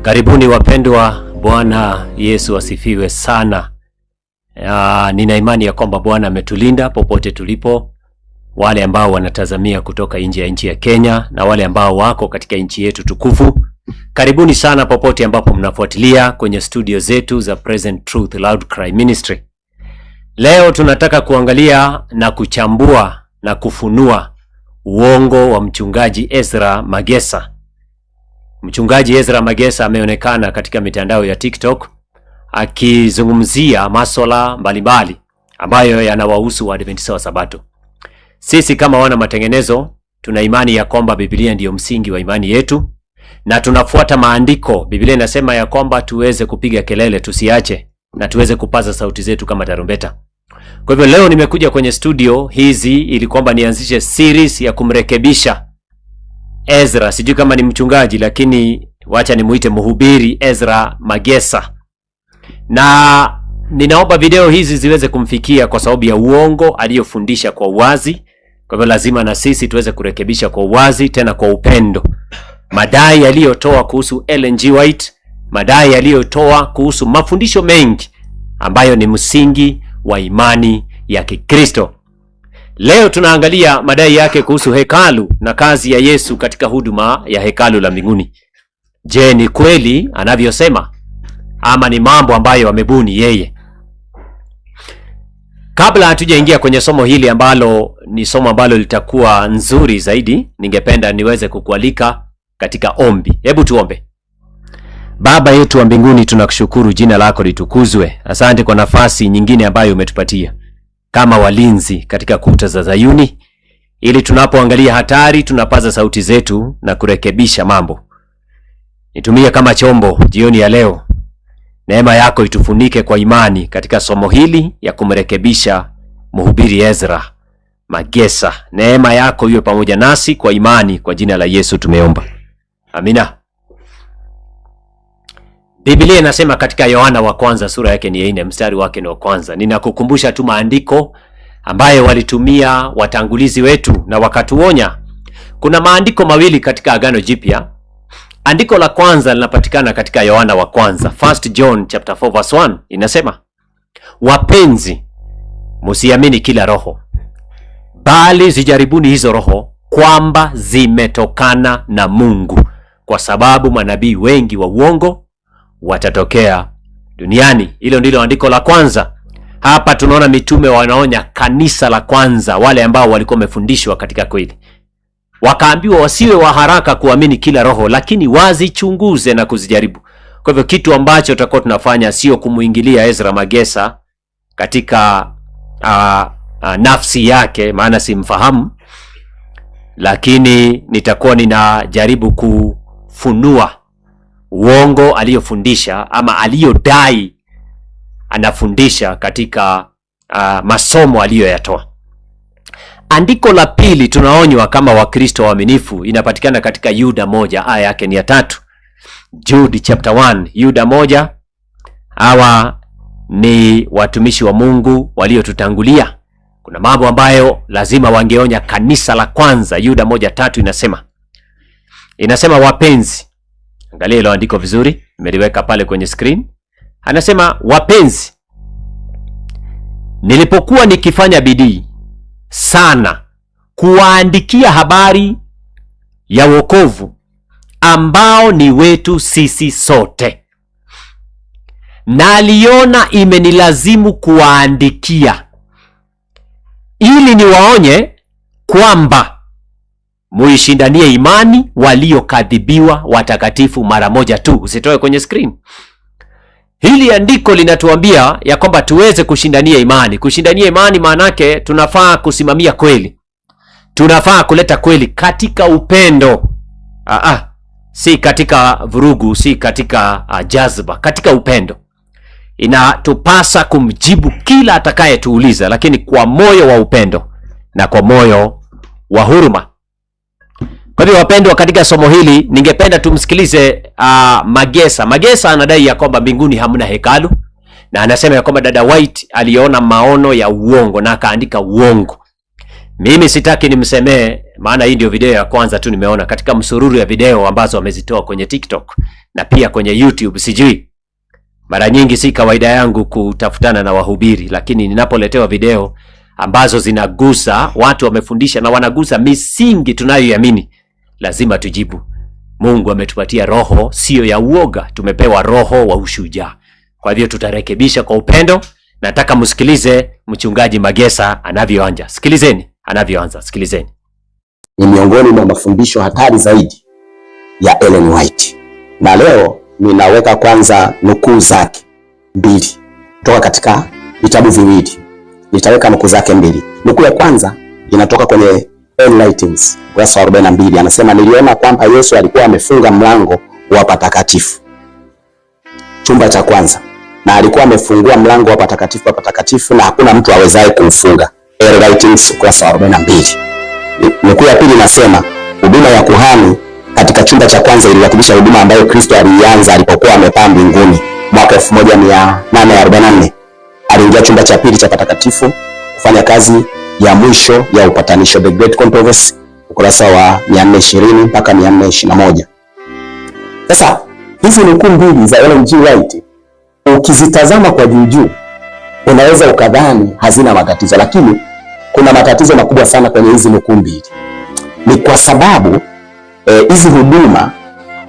Karibuni wapendwa, Bwana Yesu asifiwe sana. Nina imani ya kwamba Bwana ametulinda popote tulipo, wale ambao wanatazamia kutoka nje ya nchi ya Kenya na wale ambao wako katika nchi yetu tukufu. Karibuni sana popote ambapo mnafuatilia kwenye studio zetu za Present Truth Loud Cry Ministry. Leo tunataka kuangalia na kuchambua na kufunua uongo wa mchungaji Ezra Magesa. Mchungaji Ezra Magesa ameonekana katika mitandao ya TikTok akizungumzia masuala mbalimbali ambayo yanawahusu Waadventista wa Sabato. Sisi kama wana matengenezo tuna imani ya kwamba Biblia ndiyo msingi wa imani yetu na tunafuata maandiko. Biblia inasema ya kwamba tuweze kupiga kelele, tusiache, na tuweze kupaza sauti zetu kama tarumbeta. Kwa hivyo leo nimekuja kwenye studio hizi ili kwamba nianzishe series ya kumrekebisha Ezra. Sijui kama ni mchungaji, lakini wacha nimuite mhubiri Ezra Magesa. Na ninaomba video hizi ziweze kumfikia kwa sababu ya uongo aliyofundisha kwa uwazi. Kwa hivyo lazima na sisi tuweze kurekebisha kwa uwazi, tena kwa upendo. Madai aliyotoa kuhusu Ellen G. White, madai aliyotoa kuhusu mafundisho mengi ambayo ni msingi wa imani ya Kikristo. Leo tunaangalia madai yake kuhusu hekalu na kazi ya Yesu katika huduma ya hekalu la mbinguni. Je, ni kweli anavyosema ama ni mambo ambayo amebuni yeye? Kabla hatujaingia kwenye somo hili ambalo ni somo ambalo litakuwa nzuri zaidi, ningependa niweze kukualika katika ombi. Hebu tuombe. Baba yetu wa mbinguni, tunakushukuru, jina lako litukuzwe. Asante kwa nafasi nyingine ambayo umetupatia kama walinzi katika kuta za Zayuni, ili tunapoangalia hatari tunapaza sauti zetu na kurekebisha mambo. Nitumie kama chombo jioni ya leo. Neema yako itufunike kwa imani katika somo hili ya kumrekebisha mhubiri Ezra Magesa. Neema yako iwe pamoja nasi kwa imani, kwa jina la Yesu tumeomba. Amina. Biblia inasema katika Yohana wa kwanza sura yake ni 4 mstari wake ni wa kwanza. Ninakukumbusha tu maandiko ambayo walitumia watangulizi wetu na wakatuonya. Kuna maandiko mawili katika Agano Jipya. Andiko la kwanza linapatikana katika Yohana wa kwanza, 1 John chapter 4 verse 1. Inasema, wapenzi, msiamini kila roho, bali zijaribuni hizo roho kwamba zimetokana na Mungu, kwa sababu manabii wengi wa uongo watatokea duniani. Hilo ndilo andiko la kwanza. Hapa tunaona mitume wanaonya kanisa la kwanza, wale ambao walikuwa wamefundishwa katika kweli. Wakaambiwa wasiwe wa haraka kuamini kila roho, lakini wazichunguze na kuzijaribu. Kwa hivyo kitu ambacho tutakuwa tunafanya sio kumuingilia Ezra Magesa katika nafsi yake, maana simfahamu, lakini nitakuwa ninajaribu kufunua uongo aliyofundisha ama aliyodai anafundisha katika masomo aliyoyatoa. Andiko la pili tunaonywa kama Wakristo waaminifu inapatikana katika Yuda 1 aya yake ni ya 3. Jude chapter 1, Yuda 1. Hawa ni watumishi wa Mungu waliotutangulia. Kuna mambo ambayo lazima wangeonya kanisa la kwanza. Yuda 1:3 inasema wapenzi. Angalia hilo andiko vizuri, nimeliweka pale kwenye screen. Anasema wapenzi, nilipokuwa nikifanya bidii sana kuwaandikia habari ya wokovu ambao ni wetu sisi sote, naliona imenilazimu kuwaandikia ili niwaonye kwamba muishindanie imani waliokadhibiwa watakatifu mara moja tu. Usitoe kwenye screen. Hili andiko linatuambia ya kwamba tuweze kushindania imani. Kushindania imani maanake tunafaa kusimamia kweli. Tunafaa kuleta kweli katika upendo. Si katika vurugu, si katika jazba, katika upendo. Inatupasa kumjibu kila atakayetuuliza, lakini kwa moyo wa upendo na kwa moyo wa huruma. Kwa hivyo wapendwa, katika somo hili ningependa tumsikilize Magesa. Magesa anadai ya kwamba mbinguni hamna hekalu, na anasema ya kwamba dada White aliona maono ya uongo na akaandika uongo. Mimi sitaki nimsemee maana hii ndio video ya kwanza tu nimeona katika msururu ya video ambazo wamezitoa kwenye TikTok na pia kwenye YouTube. Sijui, mara nyingi si kawaida yangu kutafutana na wahubiri, lakini ninapoletewa video ambazo zinagusa watu wamefundisha na wanagusa misingi tunayoiamini, lazima tujibu. Mungu ametupatia roho sio ya uoga, tumepewa roho wa ushujaa. Kwa hivyo tutarekebisha kwa upendo. Nataka msikilize mchungaji Magesa anavyoanza. Sikilizeni anavyoanza, sikilizeni. Ni miongoni mwa mafundisho hatari zaidi ya Ellen White. Na leo ninaweka kwanza nukuu zake mbili kutoka katika vitabu viwili. Nitaweka nukuu zake mbili. Nukuu ya kwanza inatoka kwenye Enlightens, ukurasa wa 42. Anasema, niliona kwamba Yesu alikuwa amefunga mlango wa patakatifu, chumba cha kwanza, na alikuwa amefungua mlango wa patakatifu na hakuna mtu awezaye kumfunga. Enlightens, ukurasa wa 42. Nukuu ya pili inasema, huduma ya kuhani katika chumba cha kwanza iliwakilisha huduma ambayo Kristo alianza alipokuwa amepaa mbinguni mwaka 1844. Aliingia chumba cha pili cha patakatifu kufanya kazi ya mwisho ya upatanisho, The Great Controversy, ukurasa wa 420 mpaka 421. Sasa hizi nukuu mbili za Ellen G. White ukizitazama kwa juu unaweza ukadhani hazina matatizo, lakini kuna matatizo makubwa sana kwenye hizi nukuu mbili. Ni kwa sababu hizi huduma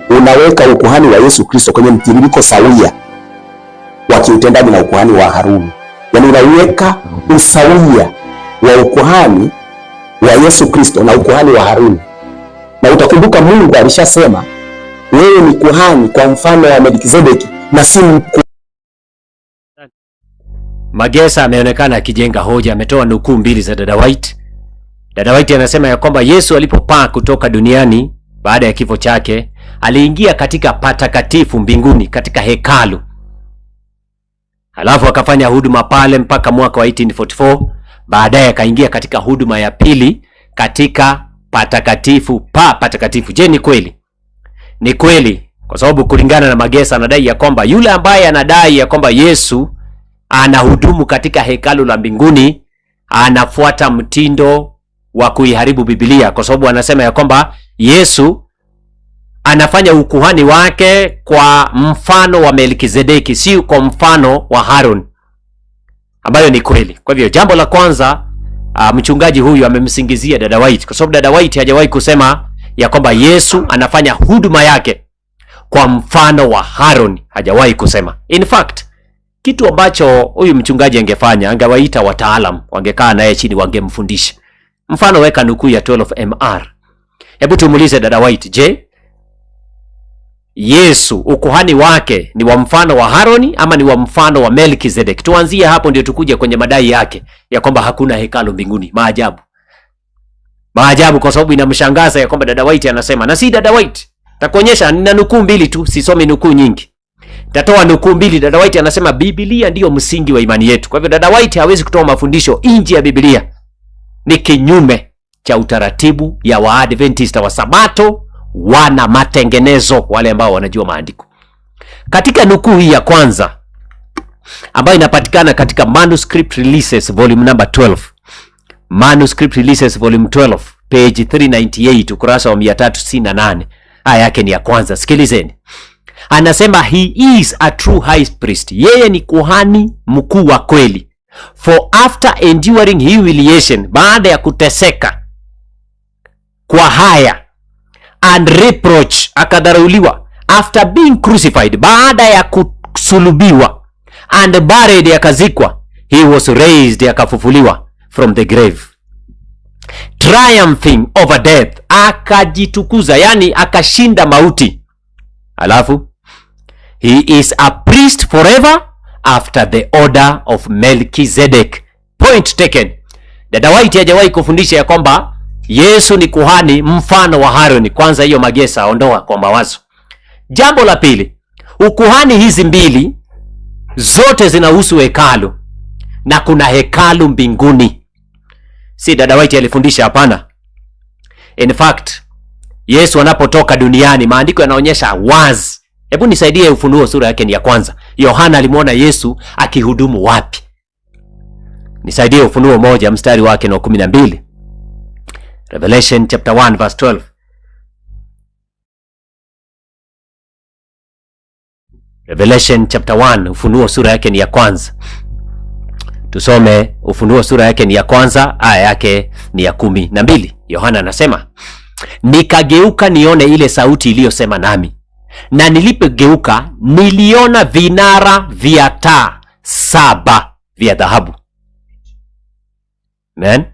unaweka ukuhani wa Yesu Kristo kwenye mtiririko sawia wa kiutendaji na ukuhani wa Haruni. Yaani unaweka usawia wa ukuhani wa Yesu Kristo na ukuhani wa Haruni. Na utakumbuka Mungu alishasema wewe ni kuhani kwa mfano wa Melkizedeki na si mkuu. Magesa ameonekana akijenga hoja, ametoa nukuu mbili za dada White. Dada White anasema ya kwamba Yesu alipopaa kutoka duniani baada ya kifo chake, aliingia katika patakatifu mbinguni katika hekalu. Halafu akafanya huduma pale mpaka mwaka wa 1844. Baadaye akaingia katika huduma ya pili katika patakatifu. Je, ni kweli? Ni kweli, kwa sababu kulingana na Magesa anadai ya kwamba yule ambaye anadai ya kwamba Yesu anahudumu katika hekalu la mbinguni anafuata mtindo wa kuiharibu Biblia, kwa sababu anasema ya kwamba Yesu anafanya ukuhani wake kwa mfano wa Melkizedeki, si kwa mfano wa Harun, ambayo ni kweli. Kwa hivyo jambo la kwanza, mchungaji huyu amemsingizia dada White, kwa sababu dada White hajawahi kusema ya kwamba Yesu anafanya huduma yake kwa mfano wa Harun, hajawahi kusema. In fact, kitu ambacho huyu mchungaji angefanya, angewaita wataalam, wangekaa naye chini, wangemfundisha. Mfano, weka nukuu ya 12MR. Hebu tumuulize dada White, je, Yesu ukuhani wake ni wa mfano wa Haroni ama ni wa mfano wa Melkizedek? Tuanzie hapo ndio tukuje kwenye madai yake ya kwamba hakuna hekalu mbinguni. Maajabu, kwa sababu inamshangaza ya kwamba dada White anasema, na si dada White. Takuonyesha, nina nukuu mbili tu, sisomi nukuu nyingi. Tatoa nukuu mbili. Dada White anasema Biblia ndiyo msingi wa imani yetu. Kwa hivyo dada White hawezi kutoa mafundisho nje ya Biblia. Ni kinyume cha utaratibu ya Waadventista wa Sabato, wana matengenezo, wale ambao wanajua maandiko. Katika nukuu hii ya kwanza ambayo inapatikana katika Manuscript Releases volume number 12, Manuscript Releases volume 12, page 398, ukurasa wa 368. Aya yake ni ya kwanza, sikilizeni. Anasema, he is a true high priest, yeye ni kuhani mkuu wa kweli. For after enduring humiliation, baada ya kuteseka kwa haya, and reproach, akadharauliwa. After being crucified, baada ya kusulubiwa, and buried, akazikwa. He was raised, akafufuliwa from the grave, triumphing over death, akajitukuza, yani akashinda mauti. Alafu, he is a priest forever after the order of Melchizedek. Point taken. Dada White hajawahi kufundisha ya kwamba Yesu ni kuhani mfano wa Haruni. Kwanza hiyo Magesa ondoa kwa mawazo. Jambo la pili, ukuhani hizi mbili zote zinahusu hekalu, na kuna hekalu mbinguni. Si dada White alifundisha, hapana. In fact, Yesu anapotoka duniani, maandiko yanaonyesha wazi. Hebu nisaidie Ufunuo sura yake ni ya kwanza. Yohana alimuona Yesu akihudumu wapi? Nisaidie Ufunuo 1 mstari wake na 12. Revelation chapter 1 verse 12. Revelation chapter 1, Ufunuo sura yake ni ya kwanza. Tusome Ufunuo sura yake ni ya kwanza, aya yake ni ya 12. Yohana anasema, nikageuka nione ile sauti iliyosema nami, na nilipogeuka niliona vinara vya taa 7 vya dhahabu. Amen.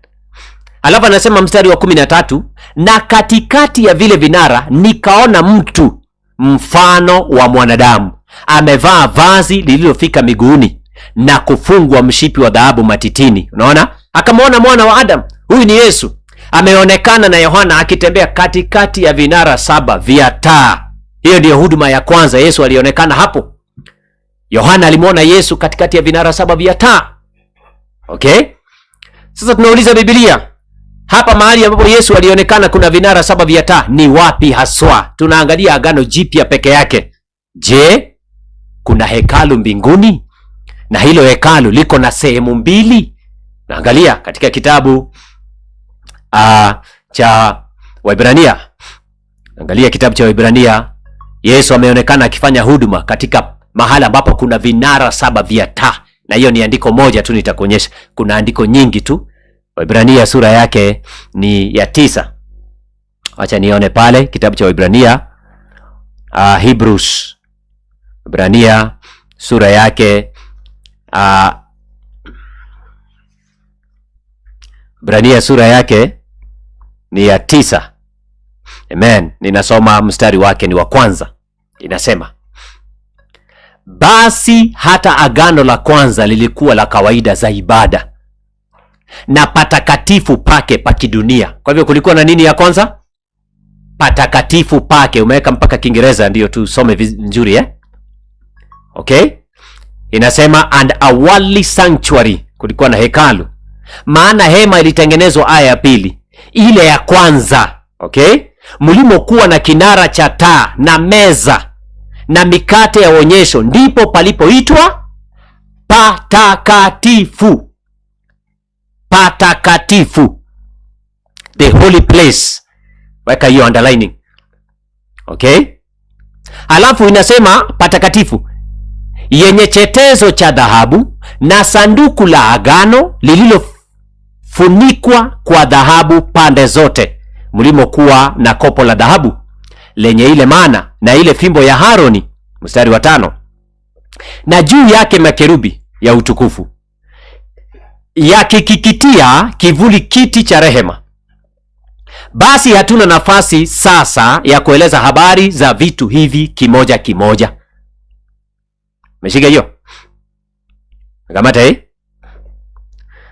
Alafu anasema mstari wa 13, na katikati ya vile vinara nikaona mtu mfano wa mwanadamu, amevaa vazi lililofika miguuni na kufungwa mshipi wa dhahabu matitini. Unaona? Akamwona mwana wa Adam, huyu ni Yesu, ameonekana na Yohana akitembea katikati ya vinara 7 vya taa. Hiyo ndiyo huduma ya kwanza, Yesu alionekana hapo. Yohana alimwona Yesu katikati ya vinara 7 vya taa. Okay? Sasa tunauliza Biblia, hapa mahali ambapo Yesu alionekana kuna vinara 7 vya taa ni wapi haswa? Tunaangalia Agano Jipya peke yake. Je, kuna hekalu mbinguni? Na hilo hekalu liko na sehemu 2. Naangalia katika kitabu cha Waebrania. Angalia kitabu cha Waebrania. Yesu ameonekana akifanya huduma katika mahala ambapo kuna vinara 7 vya taa. Na hiyo ni andiko moja tu nitakuonyesha. Kuna andiko nyingi tu. Waebrania sura yake ni ya 9. Acha nione pale kitabu cha Waebrania. Hebrews. Waebrania sura yake Waebrania sura yake ni ya 9. Amen. Ninasoma mstari wake ni wa kwanza. Inasema, basi hata agano la kwanza lilikuwa la kawaida za ibada na patakatifu pake pa kidunia. Kwa hivyo kulikuwa na nini ya kwanza? Patakatifu pake. Umeweka mpaka Kiingereza ndio tusome vizuri Okay? Inasema, and a worldly sanctuary. Kulikuwa na hekalu. Maana hema ilitengenezwa, aya ya 2. Ile ya kwanza, okay? Mlimokuwa na kinara cha taa na meza na mikate ya onyesho, ndipo palipoitwa patakatifu. Patakatifu. The holy place. Weka hiyo underlining. Okay? Alafu inasema patakatifu yenye chetezo cha dhahabu na sanduku la agano lililofunikwa kwa dhahabu pande zote, mlimokuwa na kopo la dhahabu lenye ile mana na ile fimbo ya Haroni. Mstari wa 5. Na juu yake makerubi ya utukufu yakikikitia kivuli kiti cha rehema. Basi hatuna nafasi sasa ya kueleza habari za vitu hivi kimoja kimoja. Meshika hiyo? Kamata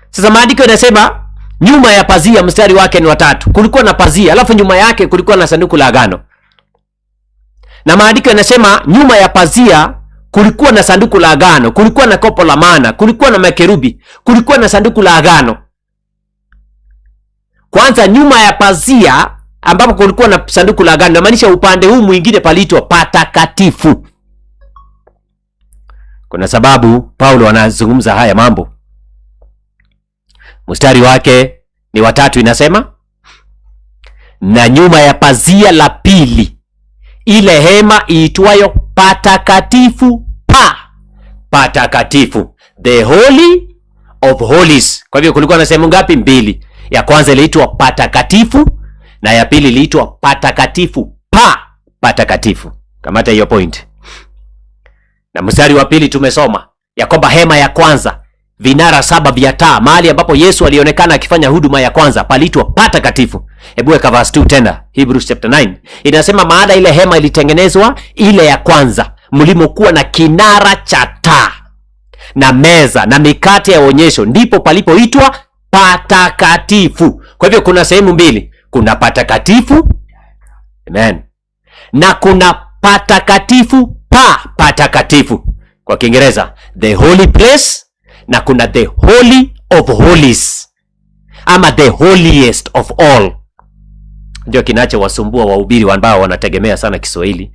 Sasa maandiko yanasema nyuma ya pazia, mstari wake ni wa 3, kulikuwa na pazia, alafu nyuma yake kulikuwa na sanduku la agano. Na maandiko yanasema nyuma ya pazia kulikuwa na sanduku la agano, kulikuwa na kopo la mana, kulikuwa na makerubi, kulikuwa na sanduku la agano. Kwanza nyuma ya pazia ambapo kulikuwa na sanduku la agano, inamaanisha upande huu mwingine paliitwa patakatifu. Kuna sababu Paulo anazungumza haya mambo. Mstari wake ni wa 3, inasema, na nyuma ya pazia la pili ile hema iitwayo patakatifu patakatifu, the holy of holies. Kwa hivyo kulikuwa na sehemu ngapi? 2. Ya kwanza iliitwa patakatifu na ya pili iliitwa patakatifu patakatifu. Kamata hiyo point. Na mstari wa 2 tumesoma ya kwamba hema ya kwanza, vinara 7 vya taa, mahali ambapo Yesu alionekana akifanya huduma ya kwanza, paliitwa patakatifu. Hebu weka verse 2 tena, Hebrews chapter 9. Inasema, maana ile hema ilitengenezwa, ile ya kwanza, mlimokuwa na kinara cha taa na meza na mikate ya onyesho, ndipo palipoitwa patakatifu. Kwa hivyo kuna sehemu 2, kuna patakatifu, amen, na kuna patakatifu patakatifu. Kwa Kiingereza the holy place, na kuna the holy of holies ama the holiest of all. Ndio kinachowasumbua wahubiri ambao wanategemea sana Kiswahili,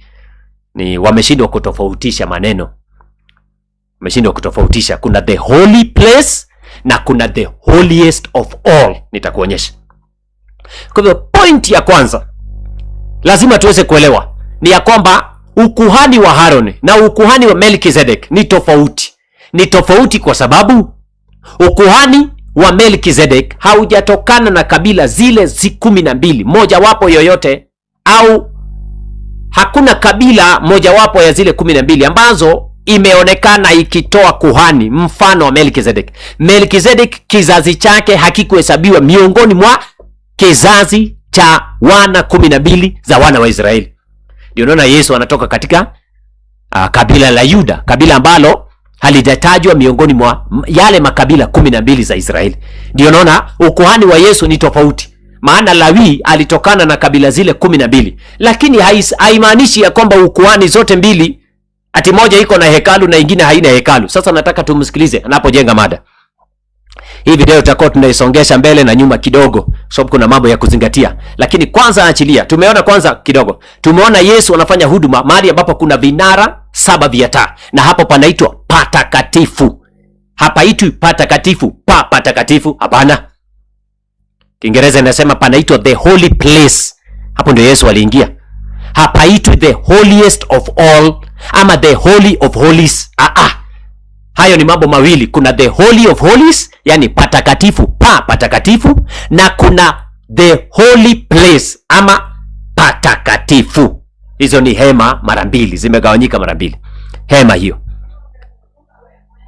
ni wameshindwa kutofautisha maneno. Wameshindwa kutofautisha, kuna the holy place na kuna the holiest of all. Nitakuonyesha. Kwa hivyo point ya kwanza lazima tuweze kuelewa ni ya kwamba ukuhani wa Haroni na ukuhani wa Melkizedek ni tofauti. Ni tofauti kwa sababu ukuhani wa Melkizedek haujatokana na kabila zile 12 mojawapo yoyote, au hakuna kabila mojawapo ya zile 12 ambazo imeonekana ikitoa kuhani mfano wa Melkizedek. Melkizedek kizazi chake hakikuhesabiwa miongoni mwa kizazi cha wana 12 za wana wa Israeli. Ndio unaona Yesu anatoka katika kabila la Yuda, kabila ambalo halijatajwa miongoni mwa yale makabila 12 za Israeli. Ndio unaona ukuhani wa Yesu ni tofauti. Maana Lawi alitokana na kabila zile 12, lakini haimaanishi ya kwamba ukuhani zote mbili ati moja iko na hekalu na ingine haina hekalu. Sasa nataka tumsikilize anapojenga mada. Hii video tutakuwa tunaisongesha mbele na nyuma kidogo, sababu kuna mambo ya kuzingatia. Lakini kwanza achilia. Tumeona kwanza kidogo. Tumeona Yesu anafanya huduma mahali ambapo kuna vinara 7 vya taa, na hapo panaitwa patakatifu. Hapaitwi patakatifu, patakatifu, hapana. Kiingereza inasema panaitwa the holy place. Hapo ndio Yesu aliingia. Hapaitwi the holiest of all ama the holy of holies. Hayo ni mambo mawili. Kuna the holy of holies, yani patakatifu, patakatifu, na kuna the holy place ama patakatifu. Hizo ni hema mara mbili, zimegawanyika mara mbili. Hema hiyo.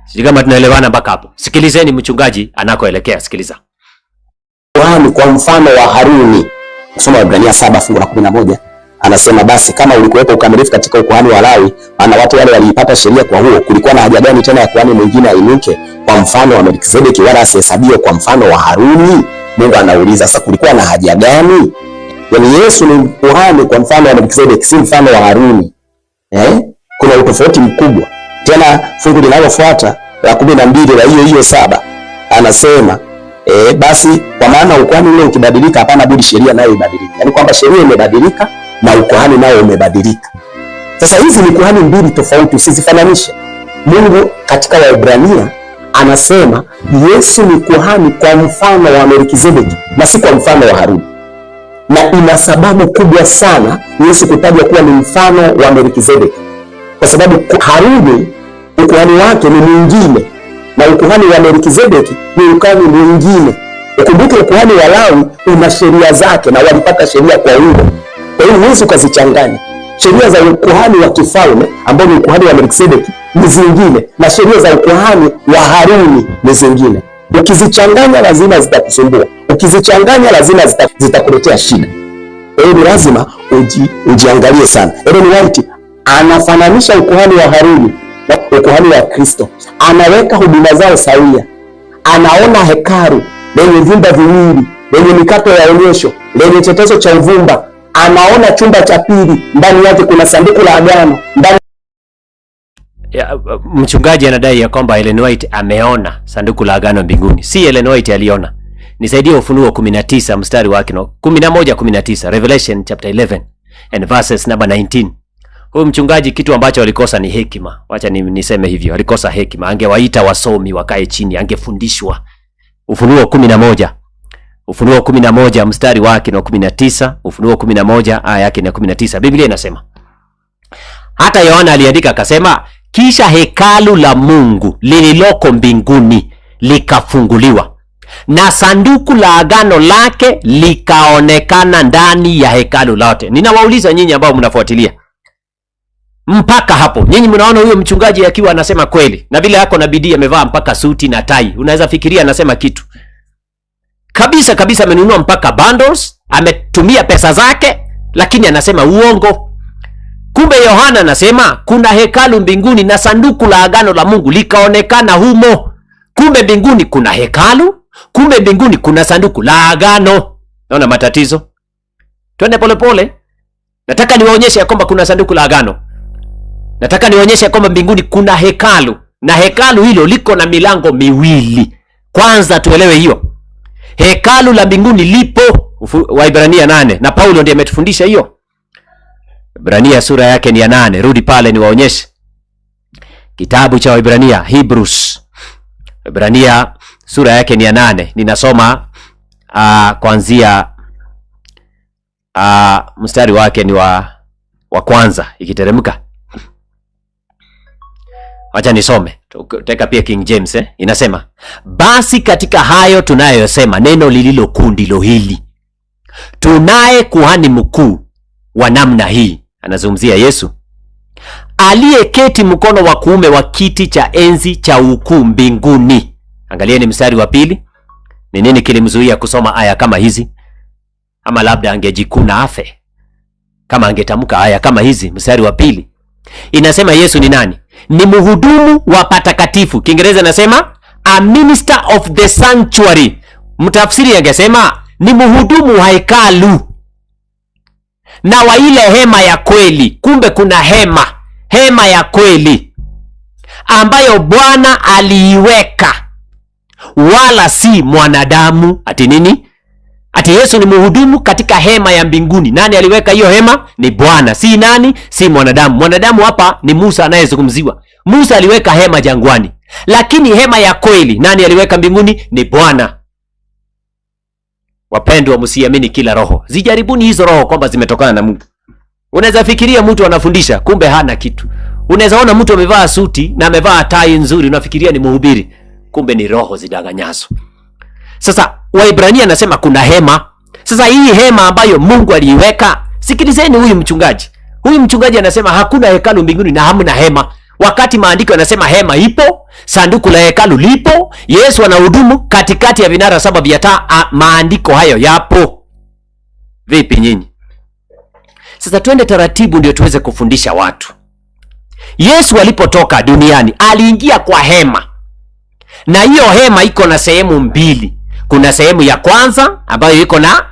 Sijui kama tunaelewana mpaka hapo. Sikilizeni mchungaji anakoelekea, sikiliza. Kuhani kwa mfano wa Haruni. Kusoma Ibrania 7 fungu la 11. Anasema basi kama ulikuwepo ukamilifu katika ukuhani wa Lawi, maana watu wale waliipata sheria kwa huo, kulikuwa na haja gani tena ya kuhani mwingine ainuke kwa mfano wa Melkizedeki wala asihesabiwe kwa mfano wa Haruni? Mungu anauliza sasa, kulikuwa na haja gani? Yaani Yesu ni kuhani kwa mfano wa Melkizedeki, si mfano wa Haruni. Kuna utofauti mkubwa. Tena fungu linalofuata la 12 la hiyo 7 anasema basi kwa maana ukuhani ule ukibadilika, hapana budi sheria nayo ibadilike. Yaani kwamba sheria imebadilika na ukuhani nao umebadilika. Sasa hizi ni kuhani mbili tofauti, usizifananishe. Mungu katika Waebrania anasema Yesu ni kuhani kwa mfano wa Melkizedeki na si kwa mfano wa Haruni. Na ina sababu kubwa sana Yesu kutajwa kuwa ni mfano wa Melkizedeki, kwa sababu Haruni ukuhani wake ni mwingine na ukuhani wa Melkizedeki ni ukuhani mwingine. Ukumbuke ukuhani wa Lawi una sheria zake na walipata sheria kwa huo. Kwa hiyo Yesu kazichanganya. Sheria za ukuhani wa kifalme ambao ni ukuhani wa Melkizedeki ni zingine, na sheria za ukuhani wa Haruni ni zingine. Ukizichanganya lazima zitakusumbua. Ukizichanganya lazima zitakuletea shida. Kwa hiyo lazima ujiangalie sana. Ellen White anafananisha ukuhani wa Haruni na ukuhani wa Kristo. Anaweka huduma zao sawia. Anaona hekalu lenye vyumba viwili, lenye mikato ya onyesho, lenye chetezo cha uvumba. Anaona chumba cha pili, ndani yake kuna sanduku la agano. Mchungaji anadai ya kwamba Ellen White ameona sanduku la agano mbinguni. Si Ellen White aliona. Nisaidie Ufunuo 19 mstari wake 11:19, Revelation chapter 11 and verses number 19. Huyu mchungaji kitu ambacho alikosa ni hekima. Wacha niseme hivyo, alikosa hekima. Angewaita wasomi wakae chini, angefundishwa. Ufunuo 11. Ufunuo 11 mstari wake 19, Ufunuo 11 aya yake 19. Biblia inasema, hata Yohana aliandika akasema, kisha hekalu la Mungu lililoko mbinguni likafunguliwa, na sanduku la agano lake likaonekana ndani ya hekalu lote. Ninawauliza nyinyi ambao mnafuatilia mpaka hapo, nyinyi mnaona huyo mchungaji akiwa anasema kweli, na vile yako na bidii amevaa mpaka suti na tai, unaweza fikiria anasema kitu kabisa kabisa. Amenunua mpaka bundles, ametumia pesa zake, lakini anasema uongo. Kumbe Yohana anasema kuna hekalu mbinguni na sanduku la agano la Mungu likaonekana humo. Kumbe mbinguni kuna hekalu, kumbe mbinguni kuna sanduku la agano. Naona matatizo. Twende polepole. Nataka niwaonyeshe kwamba kuna sanduku la agano. Nataka niwaonyeshe kwamba mbinguni kuna hekalu, na hekalu hilo liko na milango miwili. Kwanza tuelewe hiyo. Hekalu la mbinguni lipo, Waibrania 8, na Paulo ndiye ametufundisha hiyo. Ibrania sura yake ni ya 8. Rudi pale niwaonyeshe. Kitabu cha Waibrania, Hebrews. Ibrania sura yake ni ya 8. Ninasoma kuanzia mstari wake ni wa kwanza ikiteremka. Acha nisome. Teka pia King James inasema, basi katika hayo tunayosema, neno lililo kuu ndilo hili, tunaye kuhani mkuu wa namna hii, anazungumzia Yesu, aliyeketi mkono wa kuume wa kiti cha enzi cha ukuu mbinguni. Angalieni mstari wa pili. Ni nini kilimzuia kusoma aya kama hizi? Ama labda angejikuna afe kama angetamka aya kama hizi. Mstari wa pili inasema Yesu ni nani? Ni mhudumu wa patakatifu. Kiingereza nasema a minister of the sanctuary. Mtafsiri angesema ni mhudumu wa hekalu na wa ile hema ya kweli. Kumbe kuna hema ya kweli ambayo Bwana aliiweka, wala si mwanadamu. Ati nini? Ati Yesu ni mhudumu katika hema ya mbinguni. Nani aliweka hiyo hema? Ni Bwana. Si nani? Si mwanadamu. Mwanadamu hapa ni Musa anayezungumziwa. Musa aliweka hema jangwani, lakini hema ya kweli nani aliweka mbinguni? Ni Bwana. Wapendwa, msiamini kila roho. Zijaribuni hizo roho kwamba zimetokana na Mungu. Unaweza fikiria mtu anafundisha, kumbe hana kitu. Unaweza ona mtu amevaa suti na amevaa tai nzuri, unafikiria ni mhubiri, kumbe ni roho zidanganyazo. Sasa Waebrania anasema kuna hema. Sasa hii hema ambayo Mungu aliiweka, sikilizeni huyu mchungaji. Huyu mchungaji anasema hakuna hekalu mbinguni na hamna hema, wakati maandiko yanasema hema ipo, sanduku la hekalu lipo, Yesu anahudumu katikati ya vinara 7 vya taa. Maandiko hayo yapo. Vipi nyinyi? Sasa twende taratibu ndio tuweze kufundisha watu. Yesu alipotoka duniani aliingia kwa hema, na hiyo hema iko na sehemu mbili. Kuna sehemu ya kwanza ambayo iko na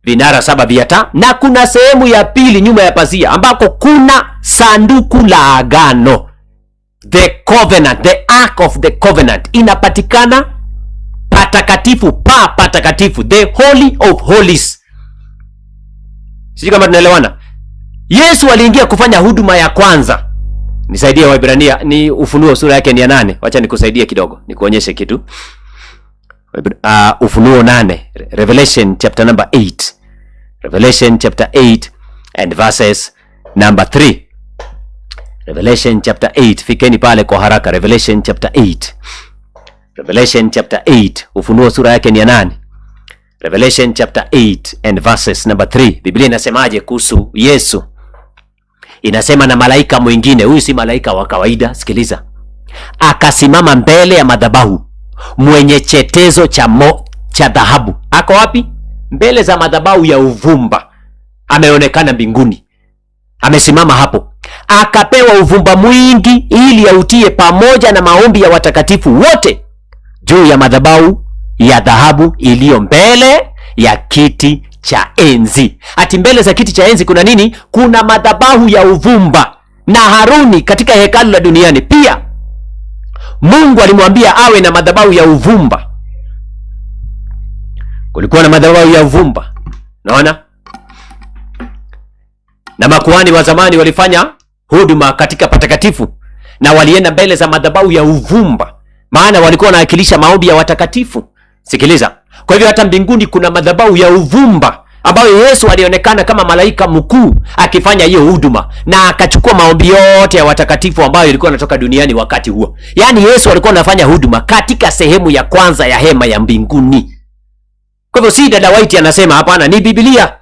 vinara 7 vya taa, na kuna sehemu ya pili nyuma ya pazia ambako kuna sanduku la agano, the covenant, the ark of the covenant. Inapatikana patakatifu patakatifu, the holy of holies. Sisi kama tunaelewana. Yesu aliingia kufanya huduma ya kwanza. Nisaidie Waebrania, ni Ufunuo sura yake ni ya 8. Wacha nikusaidie kidogo, nikuonyeshe kitu. Ufunuo 8, Revelation chapter number 8. Revelation chapter 8 and verses number 3. Revelation chapter 8, fikeni pale kwa haraka. Revelation chapter 8. Revelation chapter 8, Ufunuo sura yake ni ya 8. Revelation chapter 8 and verses number 3. Biblia inasemaje kuhusu Yesu? Inasema na malaika mwingine, huyu si malaika wa kawaida, sikiliza. Akasimama mbele ya madhabahu, mwenye chetezo cha dhahabu. Ako wapi? Mbele za madhabahu ya uvumba. Ameonekana mbinguni. Amesimama hapo. Akapewa uvumba mwingi ili autie pamoja na maombi ya watakatifu wote juu ya madhabahu ya dhahabu iliyo mbele ya kiti cha enzi. Ati mbele za kiti cha enzi kuna nini? Kuna madhabahu ya uvumba. Na Haruni katika hekalu la duniani pia Mungu alimwambia awe na madhabahu ya uvumba. Kulikuwa na madhabahu ya uvumba. Naona? Na makuhani wa zamani walifanya huduma katika patakatifu na walienda mbele za madhabahu ya uvumba, maana walikuwa wanawakilisha maombi ya watakatifu. Sikiliza. Kwa hivyo hata mbinguni kuna madhabahu ya uvumba ambayo Yesu alionekana kama malaika mkuu akifanya hiyo huduma, na akachukua maombi yote ya watakatifu ambayo ilikuwa inatoka duniani wakati huo. Yaani Yesu alikuwa anafanya huduma katika sehemu ya kwanza ya hema ya mbinguni. Kwa hivyo si dada White anasema, hapana, ni Biblia.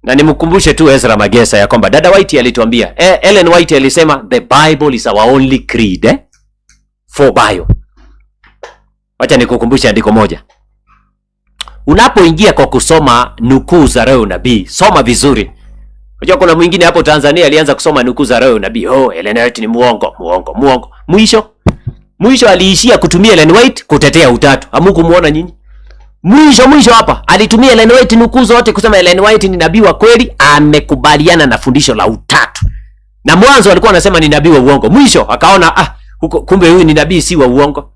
Na nimkumbushe tu Ezra Magesa ya kwamba dada White alituambia, Ellen White alisema the Bible is our only creed, for bio. Wacha nikukumbushe andiko moja. Unapoingia kwa kusoma nukuu za roho nabii, soma vizuri. Unajua kuna mwingine hapo Tanzania alianza kusoma nukuu za roho nabii. Ellen White ni muongo. Mwisho aliishia kutumia Ellen White kutetea utatu. Hamkumuona nyinyi? Mwisho hapa alitumia Ellen White nukuu zote kusema Ellen White ni nabii wa kweli, amekubaliana na fundisho la utatu. Na mwanzo alikuwa anasema ni nabii wa uongo. Mwisho akaona kumbe huyu ni nabii si wa uongo.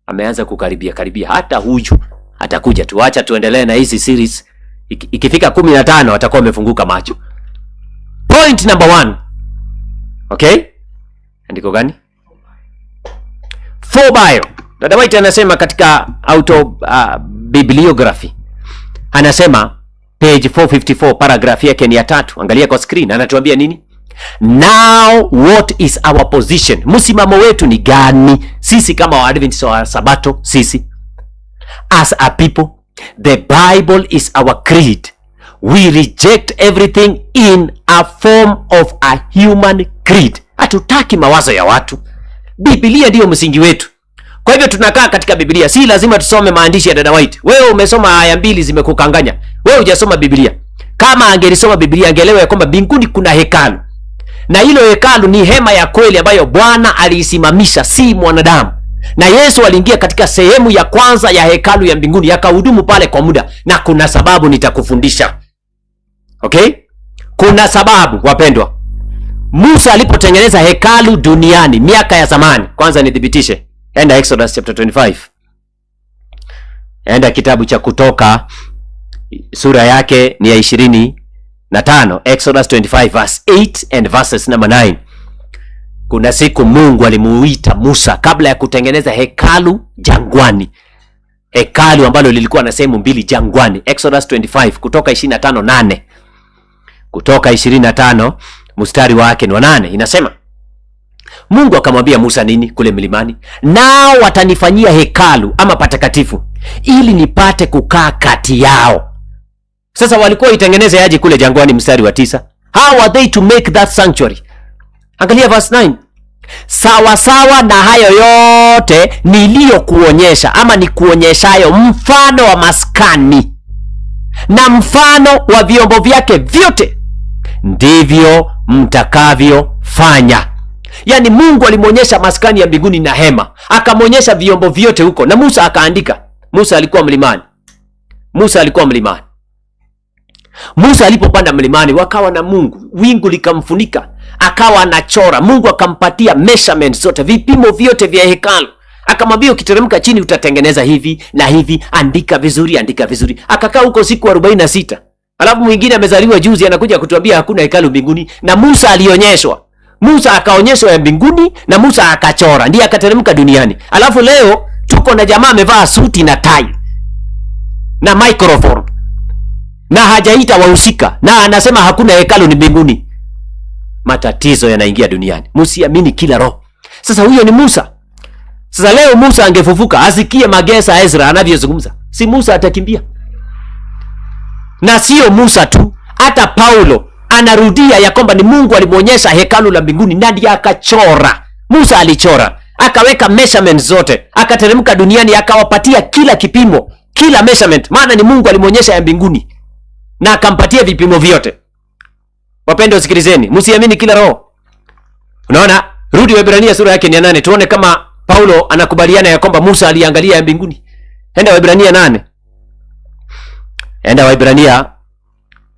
Ameanza kukaribia hata huyu atakuja. Tuacha tuendelee na hizi series. Ikifika 15 atakuwa amefunguka macho. Point number 1. Okay? Andiko gani? For bio. Dada White anasema katika bibliography. Anasema page 454, paragraph yake ni ya 3. Angalia kwa screen, anatuambia nini? Now what is our position? Msimamo wetu ni gani sisi kama Waadventista wa Sabato? Sisi as a people, the Bible is our creed. We reject everything in a form of a human creed. Hatutaki mawazo ya watu. Biblia ndiyo msingi wetu. Kwa hivyo tunakaa katika Biblia. Si lazima tusome maandishi ya Dada White. Wewe umesoma aya 2 zimekukanganya. Wewe hujasoma Biblia. Kama angelisoma Biblia angelewa ya kwamba mbinguni kuna hekalu. Na hilo hekalu ni hema ya kweli ambayo Bwana aliisimamisha, si mwanadamu. Na Yesu aliingia katika sehemu ya kwanza ya hekalu ya mbinguni, akahudumu pale kwa muda, na kuna sababu nitakufundisha. Okay? Kuna sababu, wapendwa. Musa alipotengeneza hekalu duniani miaka ya zamani, kwanza nithibitishe. Enda Exodus chapter 25. Enda kitabu cha Kutoka, sura yake ni ya 25. Exodus 25 verse 8 and verses number 9. Kuna siku Mungu alimuita Musa kabla ya kutengeneza hekalu jangwani. Hekalu ambalo lilikuwa na sehemu 2 jangwani. Exodus 25, Kutoka 25:8. Kutoka 25 mstari wake ni wa 8, inasema Mungu akamwambia Musa nini kule mlimani? Nao watanifanyia hekalu ama patakatifu ili nipate kukaa kati yao. Sasa walikuwa itengeneze aje kule jangwani? Mstari wa 9. How are they to make that sanctuary? Angalia verse 9. Sawa sawa na hayo yote niliyokuonyesha ama nikuonyeshayo mfano wa maskani na mfano wa vyombo vyake vyote, ndivyo mtakavyofanya. Yani Mungu alimuonyesha maskani ya mbinguni na hema, akamuonyesha vyombo vyote huko, na Musa akaandika. Musa alikuwa mlimani. Musa alipopanda mlimani, wakawa na Mungu, wingu likamfunika, akawa anachora. Mungu akampatia measurements zote, vipimo vyote vya hekalu. Akamwambia ukiteremka chini utatengeneza hivi na hivi, andika vizuri. Akakaa huko siku 46. Alafu mwingine amezaliwa juzi anakuja kutuambia hakuna hekalu mbinguni, na Musa alionyeshwa. Musa akaonyeshwa ya mbinguni na Musa akachora, ndiye akateremka duniani. Alafu leo tuko na jamaa amevaa suti na tai na microphone na hajaita wahusika na anasema hakuna hekalu ni mbinguni. Matatizo yanaingia duniani. Msiamini kila roho. Sasa huyo ni Musa. Sasa leo Musa angefufuka asikie Magesa Ezra anavyozungumza, si Musa atakimbia? Na sio Musa tu, hata Paulo anarudia ya kwamba ni Mungu alimuonyesha hekalu la mbinguni na ndiye akachora. Musa alichora, akaweka measurements zote, akateremka duniani akawapatia kila kipimo, kila measurement, maana ni Mungu alimuonyesha ya mbinguni na akampatia vipimo vyote. Wapendwa sikilizeni, msiamini kila roho. Unaona? Rudi Waebrania sura yake ni 8 tuone kama Paulo anakubaliana ya kwamba Musa aliangalia ya mbinguni. Enda Waebrania 8. Enda Waebrania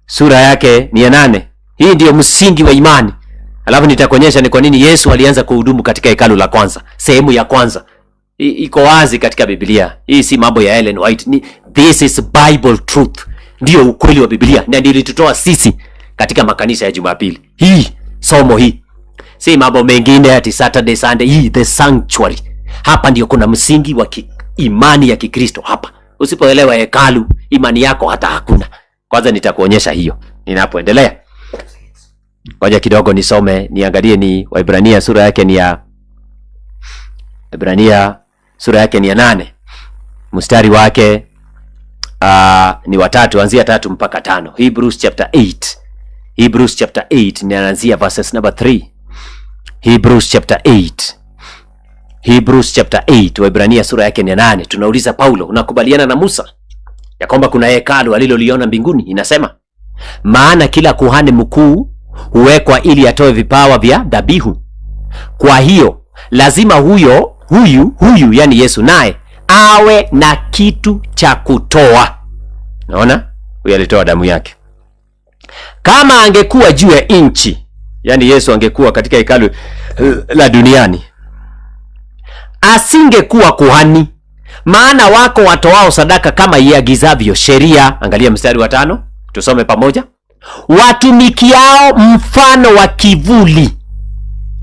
sura yake ni 8. Hii ndiyo msingi wa imani. Alafu nitakuonyesha ni kwa nini Yesu alianza kuhudumu katika hekalu la kwanza, sehemu ya kwanza. Iko wazi katika Biblia. Hii si mambo ya Ellen White. This is Bible truth. Ndio ukweli wa Biblia na ndio ilitutoa sisi katika makanisa ya Jumapili. Hii somo hii si mambo mengine ati Saturday Sunday. Hii the sanctuary. Hapa ndio kuna msingi wa imani ya Kikristo hapa. Usipoelewa hekalu, imani yako hata hakuna. Kwanza nitakuonyesha hiyo ninapoendelea. Ngoja kidogo nisome, niangalie ni Waebrania sura yake ni ya Waebrania sura yake ni ya 8. Mstari wake ni wa 3, anzia 3 mpaka 5. Hebrews chapter 8. Hebrews chapter 8 nianzia verses number 3. Hebrews chapter 8. Hebrews chapter 8, Waebrania sura yake ni 8. Tunauliza Paulo, unakubaliana na Musa ya kwamba kuna hekalu aliloliona mbinguni? Inasema, maana kila kuhani mkuu huwekwa ili atoe vipawa vya dhabihu. Kwa hiyo lazima huyu yani Yesu naye awe na kitu cha kutoa. Unaona? Huyu alitoa damu yake. Kama angekuwa juu ya nchi, yani Yesu angekuwa katika hekalu la duniani, asingekuwa kuhani, maana wako watoao sadaka kama iagizavyo sheria. Angalia mstari wa 5, tusome pamoja. Watumikiao mfano wa kivuli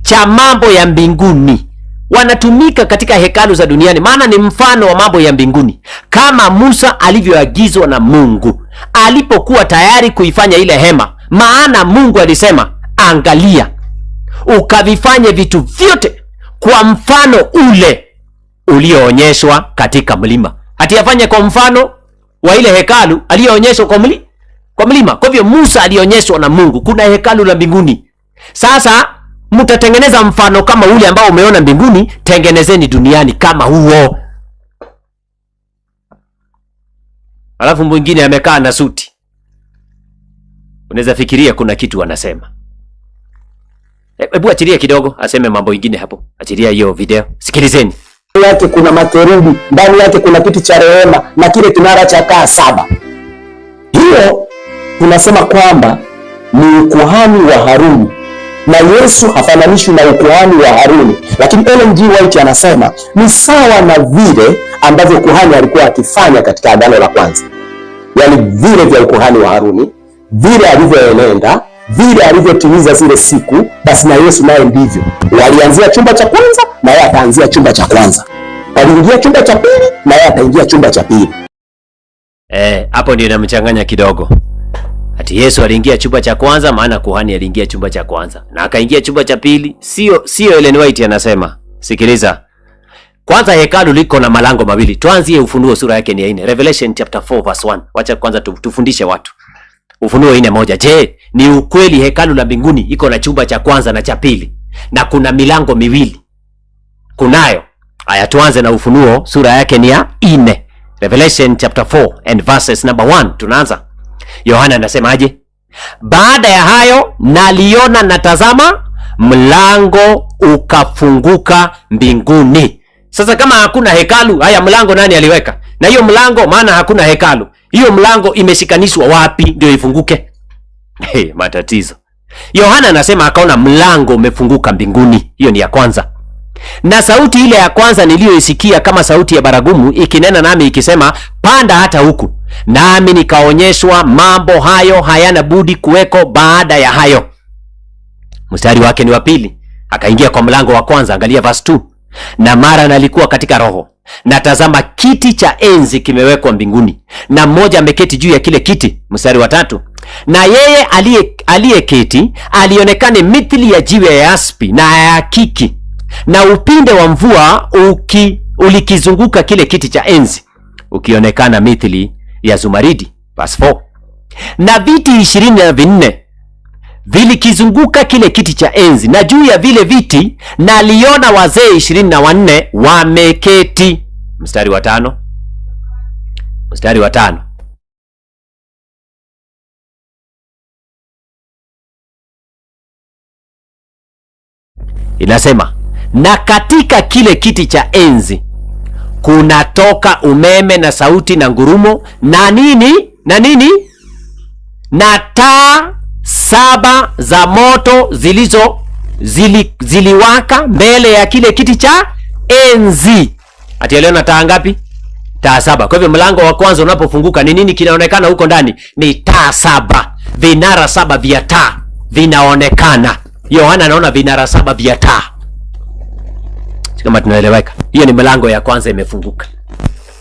cha mambo ya mbinguni, wanatumika katika hekalu za duniani, maana ni mfano wa mambo ya mbinguni, kama Musa alivyoagizwa na Mungu alipokuwa tayari kuifanya ile hema. Maana Mungu alisema, angalia, ukavifanye vitu vyote kwa mfano ule ulioonyeshwa katika mlima. Hatiyafanye kwa mfano wa ile hekalu aliyoonyeshwa kwa mlima. Kwa hivyo Musa alionyeshwa na Mungu kuna hekalu la mbinguni. Sasa mtatengeneza mfano kama ule ambao umeona mbinguni, tengenezeni duniani kama huo. Alafu mwingine amekaa na suti, unaweza fikiria kuna kitu anasema. Hebu achilia kidogo aseme mambo mengine hapo. Achilia hiyo video, sikilizeni. Ndani yake kuna makerubi, ndani yake kuna kiti cha rehema na kile kinara cha taa 7. Hiyo tunasema kwamba ni ukuhani wa Haruni, na Yesu hafananishwi na ukuhani wa Haruni, lakini Ellen G. White anasema ni sawa na vile ambavyo kuhani alikuwa akifanya katika Agano la Kwanza, yaani vile vya ukuhani wa Haruni, vile alivyoenenda, vile alivyotimiza zile siku, basi na Yesu naye ndivyo. Walianzia chumba cha kwanza na yeye ataanzia chumba cha kwanza, waliingia chumba cha pili na yeye ataingia chumba cha pili. Hapo ndio inamchanganya kidogo. Ati Yesu aliingia chumba cha kwanza, maana kuhani aliingia chumba cha kwanza na akaingia chumba cha pili. Sio Ellen White anasema. Sikiliza. Kwanza hekalu liko na malango mawili. Tuanzie Ufunuo sura yake ni 4. Revelation chapter 4 verse 1. Wacha kwanza tufundishe watu. Ufunuo 4:1. Je, ni ukweli hekalu la mbinguni iko na chumba cha kwanza na cha pili na kuna milango miwili? Kunayo. Aya, tuanze na Ufunuo sura yake ni 4. Revelation chapter 4 and verses number 1. Tunaanza. Yohana anasemaje? Baada ya hayo naliona, natazama, mlango ukafunguka mbinguni. Sasa kama hakuna hekalu, haya mlango nani aliweka? Na hiyo mlango, maana hakuna hekalu, hiyo mlango imeshikanishwa wapi ndio ifunguke? Matatizo. Yohana anasema akaona mlango umefunguka mbinguni. Hiyo ni ya kwanza. Na sauti ile ya kwanza niliyoisikia kama sauti ya baragumu ikinena nami ikisema, panda hata huku. Nami nikaonyeshwa mambo hayo hayana budi kuweko baada ya hayo. Mstari wake ni wa pili. Akaingia kwa mlango wa kwanza, angalia verse 2. Na mara nalikuwa katika roho, na tazama kiti cha enzi kimewekwa mbinguni, na mmoja ameketi juu ya kile kiti. Mstari wa 3. Na yeye aliyeketi alionekane mithili ya jiwe ya yaspi na ya akiki, na upinde wa mvua ulikizunguka kile kiti cha enzi, ukionekana mithili ya zumaridi. Verse 4. Na viti 24 vilikizunguka kile kiti cha enzi, na juu ya vile viti naliona wazee 24 wameketi. Mstari wa 5. Mstari wa 5. Inasema, na katika kile kiti cha enzi kunatoka umeme na sauti na ngurumo na nini na taa 7 za moto ziliwaka mbele ya kile kiti cha enzi. Ati aliona taa ngapi? Taa 7. Kwa hivyo mlango wa kwanza unapofunguka ni nini kinaonekana huko ndani? Ni taa 7. Vinara 7 vya taa vinaonekana. Yohana anaona vinara 7 vya taa. Kama tunaeleweka. Hiyo ni mlango ya kwanza imefunguka.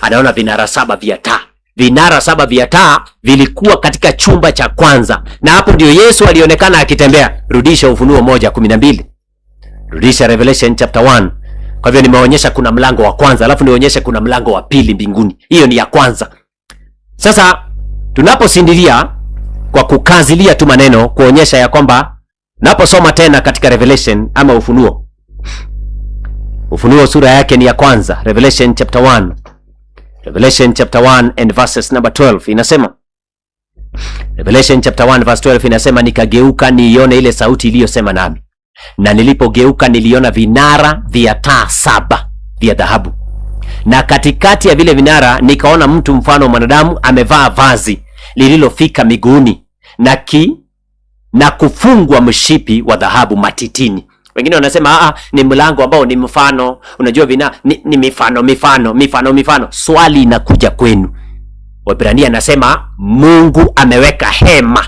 Anaona vinara 7 vya taa. Vinara 7 vya taa vilikuwa katika chumba cha kwanza, na hapo ndio Yesu alionekana akitembea. Rudisha Ufunuo 1:12. Rudisha Revelation chapter 1. Kwa hivyo nimeonyesha kuna mlango wa kwanza, alafu nionyeshe kuna mlango wa pili mbinguni. Hiyo ni ya kwanza. Sasa tunaposindilia kwa kukazilia tu maneno kuonyesha ya kwamba, naposoma tena katika Revelation ama Ufunuo sura yake ni ya kwanza, Revelation chapter 1. Revelation chapter 1 and verses number 12 inasema, Revelation chapter 1 verse 12 inasema, nikageuka niione ile sauti iliyosema nami, na nilipogeuka niliona vinara vya taa 7 vya dhahabu, na katikati ya vile vinara nikaona mtu mfano wa mwanadamu amevaa vazi lililofika miguuni na kufungwa mshipi wa dhahabu matitini. Wengine wanasema ni mlango ambao ni mfano. Unajua ni mifano. Swali inakuja kwenu. Waebrania anasema Mungu ameweka hema.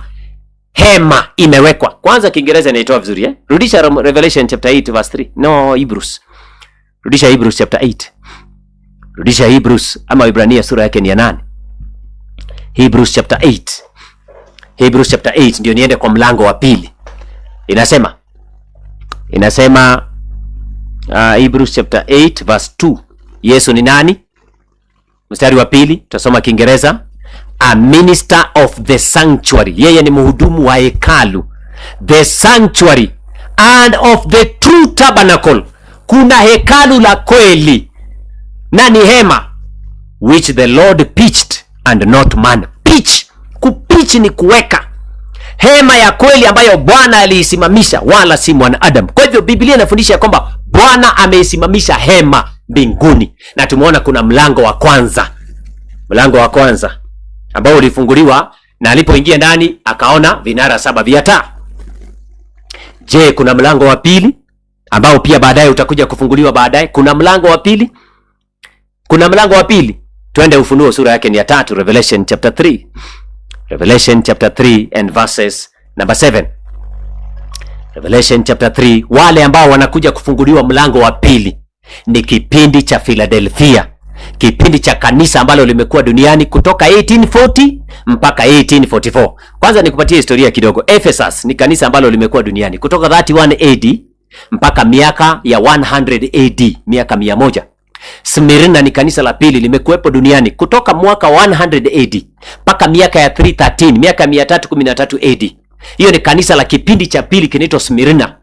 Hema imewekwa. Kwanza Kiingereza inaitoa vizuri Rudisha Revelation chapter 8 verse 3. No, Hebrews. Rudisha Hebrews chapter 8. Rudisha Hebrews ama Ibrania sura yake ni ya 8. Hebrews chapter 8. Hebrews chapter 8 ndio niende kwa mlango wa pili. Inasema Hebrews chapter 8 verse 2. Yesu ni nani? Mstari wa pili, tutasoma Kiingereza. A minister of the sanctuary. Yeye ni mhudumu wa hekalu. The sanctuary and of the true tabernacle. Kuna hekalu la kweli na ni hema, which the Lord pitched and not man. Pitch, kupitch ni kuweka. Hema ya kweli ambayo Bwana aliisimamisha wala si mwanadamu. Kwa hivyo Biblia inafundisha kwamba Bwana ameisimamisha hema mbinguni, na tumeona kuna mlango wa kwanza. Mlango wa kwanza ambao ulifunguliwa na alipoingia ndani akaona vinara 7 vya taa. Je, kuna mlango wa pili ambao pia baadaye utakuja kufunguliwa baadaye? Kuna mlango wa pili? Kuna mlango wa pili. Twende Ufunuo sura yake ni ya 3, Revelation chapter 3. Revelation chapter 3 and verses number 7. Revelation chapter 3, wale ambao wanakuja kufunguliwa mlango wa pili ni kipindi cha Philadelphia. Kipindi cha kanisa ambalo limekuwa duniani kutoka 1840 mpaka 1844. Kwanza nikupatie historia kidogo. Ephesus ni kanisa ambalo limekuwa duniani kutoka 31 AD mpaka miaka ya 100 AD, miaka 100. Smyrna ni kanisa la pili, limekuwepo duniani kutoka mwaka 100 AD mpaka miaka ya 313, miaka 313 AD. Hiyo ni kanisa la kipindi cha pili, kinaitwa Smyrna.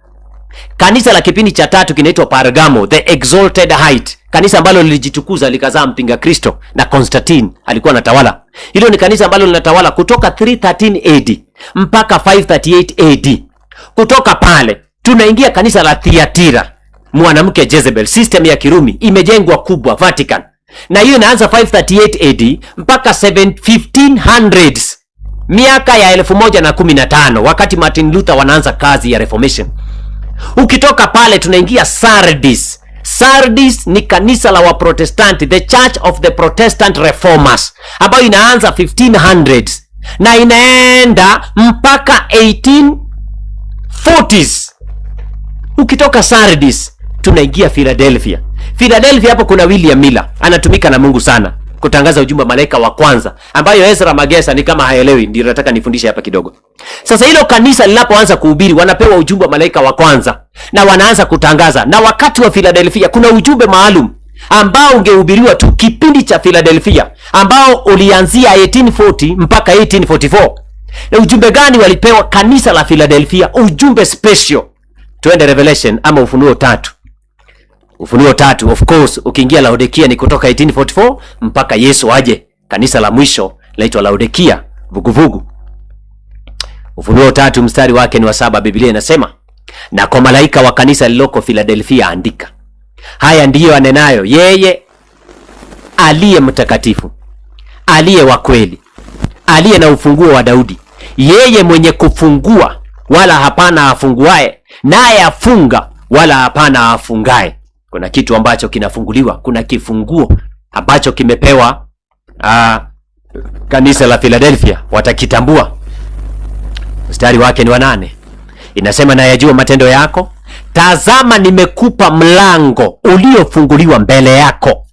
Kanisa la kipindi cha tatu kinaitwa Pergamo, the exalted height, kanisa ambalo lilijitukuza likazaa mpinga Kristo na Constantine alikuwa anatawala. Hilo ni kanisa ambalo linatawala kutoka 313 AD mpaka 538 AD. Kutoka pale tunaingia kanisa la Thyatira, mwanamke Jezebel, system ya Kirumi imejengwa kubwa, Vatican. Na hiyo inaanza 538 AD mpaka 1500s, miaka ya 1015, wakati Martin Luther wanaanza kazi ya Reformation. Ukitoka pale tunaingia Sardis. Sardis ni kanisa la Waprotestanti, the Church of the Protestant Reformers, ambayo inaanza 1500s na inaenda mpaka 1840s. Ukitoka Sardis tunaingia Philadelphia. Philadelphia hapo kuna William Miller, anatumika na Mungu sana kutangaza ujumbe wa malaika wa kwanza, ambayo Ezra Magesa ni kama haelewi, ndio nataka nifundishe hapa kidogo. Sasa hilo kanisa linapoanza kuhubiri, wanapewa ujumbe wa malaika wa kwanza na wanaanza kutangaza. Na wakati wa Philadelphia kuna ujumbe maalum ambao ungehubiriwa tu kipindi cha Philadelphia, ambao ulianzia 1840 mpaka 1844. Na ujumbe gani walipewa kanisa la Philadelphia? Ujumbe special. Tuende Revelation ama Ufunuo 3. Ufunuo 3, of course, ukiingia Laodikia ni kutoka 1844 mpaka Yesu aje. Kanisa la mwisho laitwa Laodikia, vuguvugu. Ufunuo 3 mstari wake ni wa 7, Biblia inasema, na kwa malaika wa kanisa lililoko Philadelphia andika, haya ndiyo anenayo yeye aliye mtakatifu, aliye wa kweli, aliye na ufunguo wa Daudi, yeye mwenye kufungua wala hapana afunguaye, naye afunga wala hapana afungaye. Kuna kitu ambacho kinafunguliwa, kuna kifunguo ambacho kimepewa kanisa la Philadelphia, watakitambua. Mstari wake ni wa 8. Inasema, na yajua matendo yako, tazama nimekupa mlango uliofunguliwa mbele yako,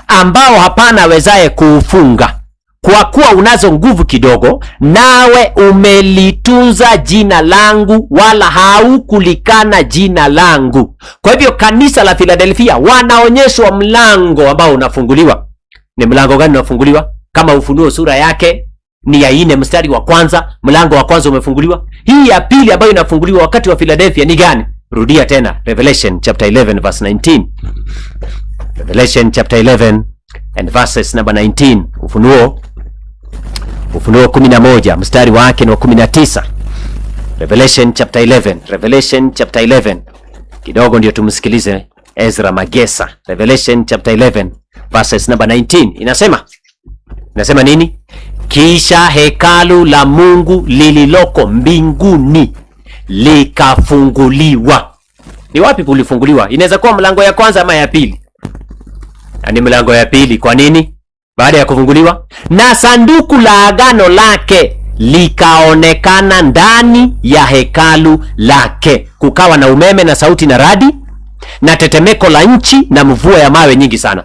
ambao hapana awezaye kuufunga. Kwa kuwa unazo nguvu kidogo, nawe umelitunza jina langu, wala haukulikana jina langu. Kwa hivyo kanisa la Philadelphia wanaonyeshwa mlango ambao unafunguliwa. Ni mlango gani unafunguliwa? Kama Ufunuo sura yake ni ya 4 mstari wa kwanza, mlango wa kwanza umefunguliwa. Hii ya pili ambayo inafunguliwa wakati wa Philadelphia ni gani? Rudia tena, Revelation chapter 11 verse 19. Revelation chapter 11 and verses number 19. Ufunuo 11 mstari wake ni wa 19. Revelation chapter 11. Revelation chapter 11. Kidogo ndio tumsikilize Ezra Magesa. Revelation chapter 11 verses number 19. Inasema nini? Kisha hekalu la Mungu lililoko mbinguni likafunguliwa. Ni wapi kulifunguliwa? Inaweza kuwa mlango ya kwanza ama ya pili. Ni mlango ya pili. Kwa nini? Baada ya kufunguliwa, na sanduku la agano lake likaonekana ndani ya hekalu lake. Kukawa na umeme na sauti na radi, na tetemeko la nchi na mvua ya mawe nyingi sana.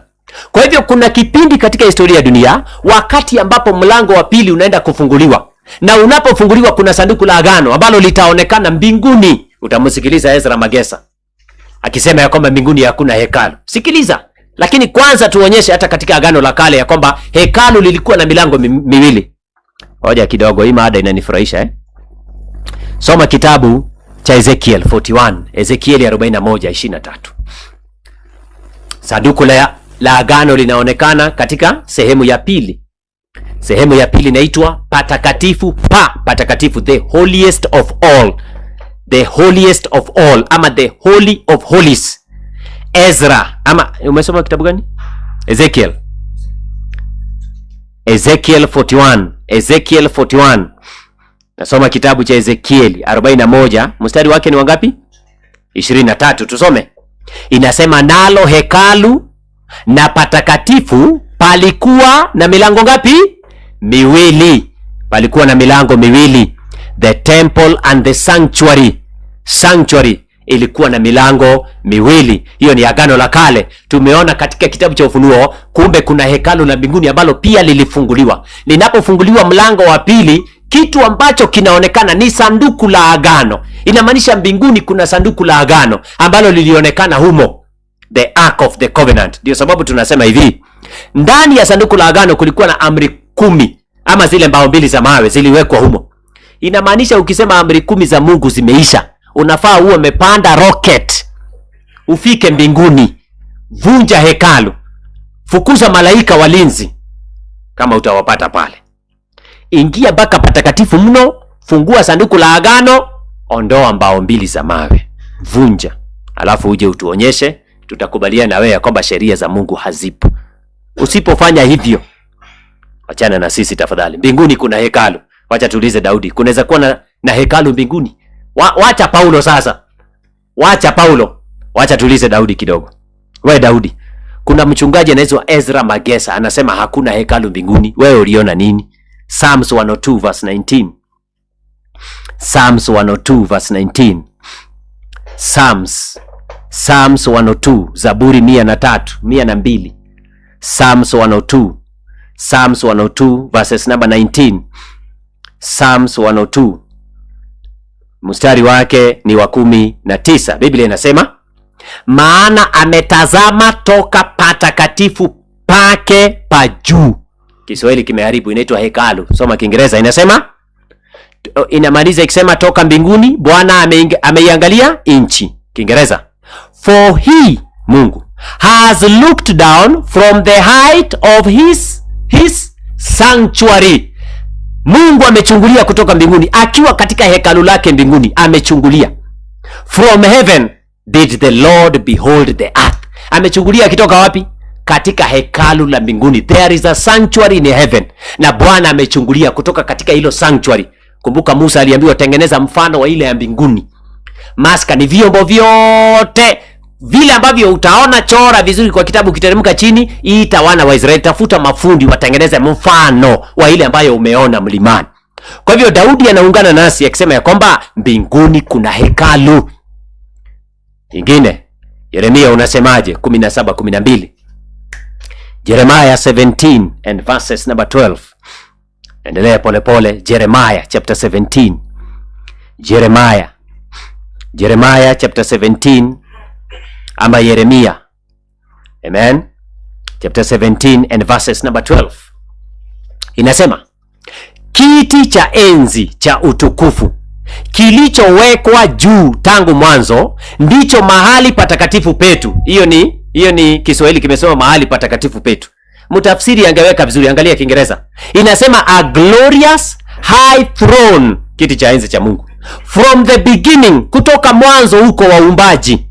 Kwa hivyo kuna kipindi katika historia ya dunia wakati ambapo mlango wa pili unaenda kufunguliwa, na unapofunguliwa kuna sanduku la agano ambalo litaonekana mbinguni. Utamsikiliza Ezra Magesa akisema ya kwamba mbinguni hakuna hekalu. Sikiliza, lakini kwanza tuonyeshe hata katika agano la kale ya kwamba hekalu lilikuwa na milango miwili. Ngoja kidogo, hii mada inanifurahisha Soma kitabu cha Ezekiel 41, Ezekiel 41:23. Sanduku la agano linaonekana katika sehemu ya pili. Sehemu ya pili inaitwa patakatifu patakatifu, the holiest of all. The holiest of all ama the holy of holies. Ezra ama umesoma kitabu gani? Ezekiel 41. Ezekiel 41. Nasoma kitabu cha Ezekiel 41, mstari wake ni wangapi? 23. Tusome. Inasema, nalo hekalu na patakatifu palikuwa na milango ngapi? Miwili. Palikuwa na milango miwili. The temple and the sanctuary. Sanctuary ilikuwa na milango miwili. Hiyo ni agano la kale. Tumeona katika kitabu cha Ufunuo, kumbe kuna hekalu la mbinguni ambalo pia lilifunguliwa. Linapofunguliwa mlango wa pili, kitu ambacho kinaonekana ni sanduku la agano. Inamaanisha mbinguni kuna sanduku la agano ambalo lilionekana humo, the Ark of the Covenant. Ndio sababu tunasema hivi, ndani ya sanduku la agano kulikuwa na amri 10 ama zile mbao mbili za mawe ziliwekwa humo. Inamaanisha ukisema amri 10 za Mungu zimeisha, unafaa uwe umepanda rocket ufike mbinguni. Vunja hekalu, fukuza malaika walinzi kama utawapata pale. Ingia mpaka patakatifu mno, fungua sanduku la agano, ondoa mbao mbili za mawe, vunja, alafu uje utuonyeshe. Tutakubaliana na wewe kwamba sheria za Mungu hazipo. Usipofanya hivyo, achana na sisi tafadhali. Mbinguni kuna hekalu. Wacha tuulize Daudi, kunaweza kuwa na hekalu mbinguni? Wacha Paulo sasa. Wacha Paulo. Wacha tuulize Daudi kidogo. Wewe Daudi, kuna mchungaji anaitwa Ezra Magesa anasema hakuna hekalu mbinguni. Wewe uliona nini? Psalms 102 verse 19. Psalms 102 verse 19. Psalms 102, Zaburi 103, 102. Psalms 102. Psalms 102 verses number 19. Psalms 102 mstari wake ni wa 19. Biblia inasema, maana ametazama toka patakatifu pake pa juu. Kiswahili kimeharibu, inaitwa hekalu. Soma Kiingereza, inasema, inamaliza ikisema toka mbinguni, Bwana ameiangalia nchi. Kiingereza, for he, Mungu, has looked down from the height of his sanctuary. Mungu amechungulia kutoka mbinguni, akiwa katika hekalu lake mbinguni, amechungulia. From heaven did the Lord behold the earth. Amechungulia akitoka wapi? Katika hekalu la mbinguni. There is a sanctuary in heaven. Na Bwana amechungulia kutoka katika hilo sanctuary. Kumbuka Musa aliambiwa tengeneza mfano wa ile ya mbinguni. Maska ni vyombo vyote vile ambavyo utaona, chora vizuri kwa kitabu, kiteremka chini, ita wana wa Israeli, tafuta mafundi watengeneze mfano wa ile ambayo umeona mlimani. Kwa hivyo Daudi anaungana nasi akisema ya kwamba mbinguni kuna hekalu. Ingine, Yeremia unasemaje? 17:12. Jeremiah 17 and verses number 12. Endelea pole. Jeremiah chapter 17. Jeremiah chapter 17 ama Yeremia. Amen. Chapter 17 and verses number 12. Inasema, kiti cha enzi cha utukufu kilichowekwa juu tangu mwanzo ndicho mahali patakatifu petu. Hiyo ni Kiswahili kimesema mahali patakatifu petu. Mtafsiri angeweka vizuri, angalia Kiingereza. Inasema a glorious high throne, kiti cha enzi cha Mungu. From the beginning, kutoka mwanzo huko wa uumbaji,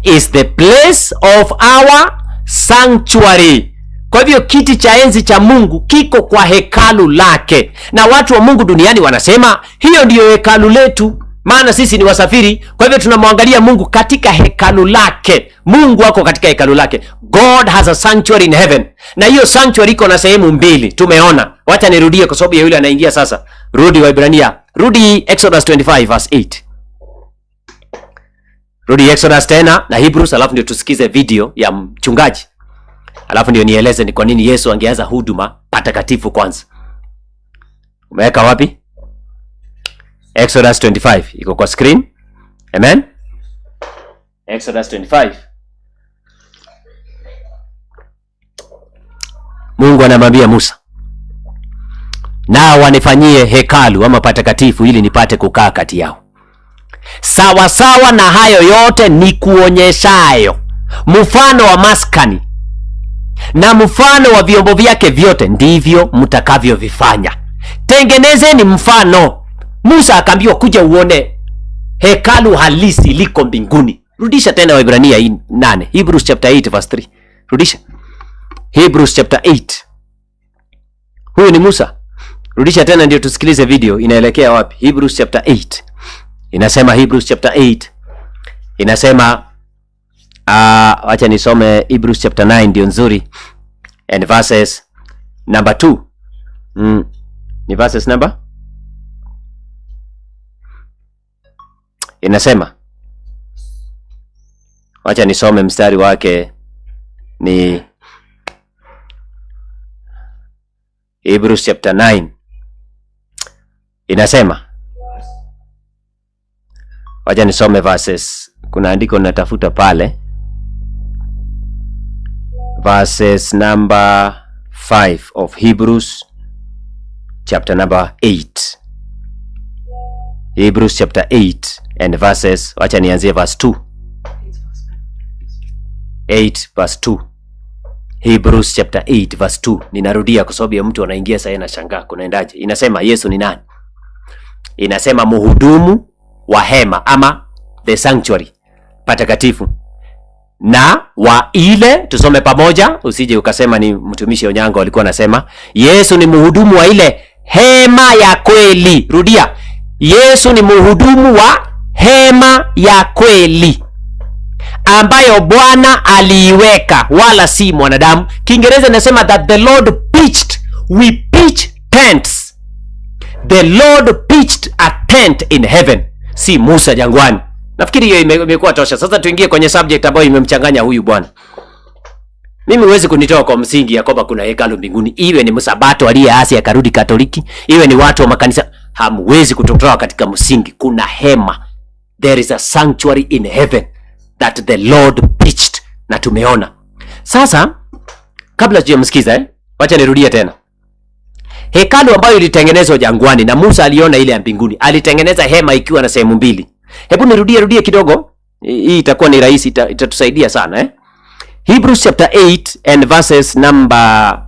is the place of our sanctuary. Kwa hivyo kiti cha enzi cha Mungu kiko kwa hekalu lake, na watu wa Mungu duniani wanasema hiyo ndiyo hekalu letu, maana sisi ni wasafiri. Kwa hivyo tunamwangalia Mungu katika hekalu lake. Mungu ako katika hekalu lake. God has a sanctuary in heaven, na hiyo sanctuary iko na sehemu mbili. Tumeona. Wacha nirudie kwa sababu ya yule anaingia sasa. Rudi Waebrania, rudi Exodus 25 verse 8. Rudi Exodus tena na Hebrews, alafu ndio tusikize video ya mchungaji. Alafu ndio nieleze ni kwa nini Yesu angeanza huduma patakatifu kwanza. Umeweka wapi? Exodus 25 iko kwa screen. Amen. Exodus 25. Mungu anamwambia Musa, "Na wanifanyie hekalu ama patakatifu ili nipate kukaa kati yao. Sawa sawa na hayo yote ni kuonyeshayo mfano wa maskani na mfano wa vyombo vyake vyote, ndivyo mtakavyovifanya. Tengenezeni mfano." Musa akaambiwa kuja uone hekalu halisi liko mbinguni. Rudisha tena Waebrania 8, Hebrews chapter 8 verse 3. Rudisha Hebrews chapter 8. Huyu ni Musa. Rudisha tena ndio tusikilize video inaelekea wapi. Hebrews chapter 8. Inasema Hebrews chapter 8. Inasema acha nisome Hebrews chapter 9 ndio nzuri. And verses number 2. Ni verses number? Inasema, acha nisome mstari wake, ni Hebrews chapter 9. Inasema, acha nisome verses, kuna andiko natafuta pale, verses number 5 of Hebrews chapter number 8. Hebrews chapter 8 and verses, acha nianzie verse 2. 8 verse 2. Hebrews chapter 8 verse 2. Ninarudia kwa sababu ya mtu anaingia sasa na shangaa kunaendaje. Inasema Yesu ni nani? Inasema mhudumu wa hema ama the sanctuary, patakatifu. Na wa ile, tusome pamoja usije ukasema ni mtumishi Onyango alikuwa anasema, Yesu ni mhudumu wa ile hema ya kweli. Rudia. Yesu ni mhudumu wa hema ya kweli ambayo Bwana aliiweka, wala si mwanadamu. Kiingereza inasema that the Lord pitched, we pitch tents. The Lord pitched a tent in heaven. Si Musa jangwani. Nafikiri hiyo imekuwa tosha. Sasa tuingie kwenye subject ambayo imemchanganya huyu bwana. Mimi huwezi kunitoa kwa msingi ya kwamba kuna hekalu mbinguni. Iwe ni msabato aliyeasi akarudi Katoliki, iwe ni watu wa makanisa, hamwezi kutotoa katika msingi. Kuna hema. There is a sanctuary in heaven that the Lord pitched, na tumeona. Sasa kabla tujamsikiza wacha nirudie tena. Hekalu ambayo ilitengenezwa jangwani na Musa aliona ile ya mbinguni. Alitengeneza hema ikiwa na sehemu mbili. Hebu nirudie kidogo. Hii itakuwa ni rahisi, itatusaidia sana Hebrews chapter 8 and verses number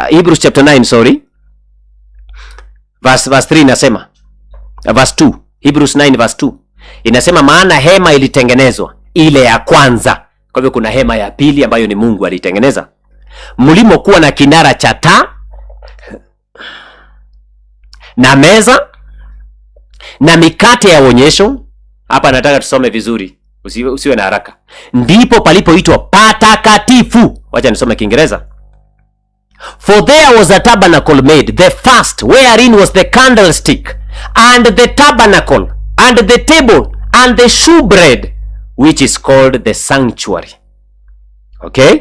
Hebrews chapter 9, sorry. Verse 3 inasema, verse 2. Hebrews 9 verse 2. Inasema maana hema ilitengenezwa ile ya kwanza. Kwa hivyo kuna hema ya pili ambayo ni Mungu alitengeneza. Mlimo kuwa na kinara cha taa na meza na mikate ya onyesho. Hapa nataka tusome vizuri. Usiwe na haraka. Ndipo palipoitwa patakatifu. Wacha nisome Kiingereza. For there was a tabernacle made, the first, wherein was the candlestick, and the tabernacle, and the table, and the shewbread, which is called the sanctuary. Okay?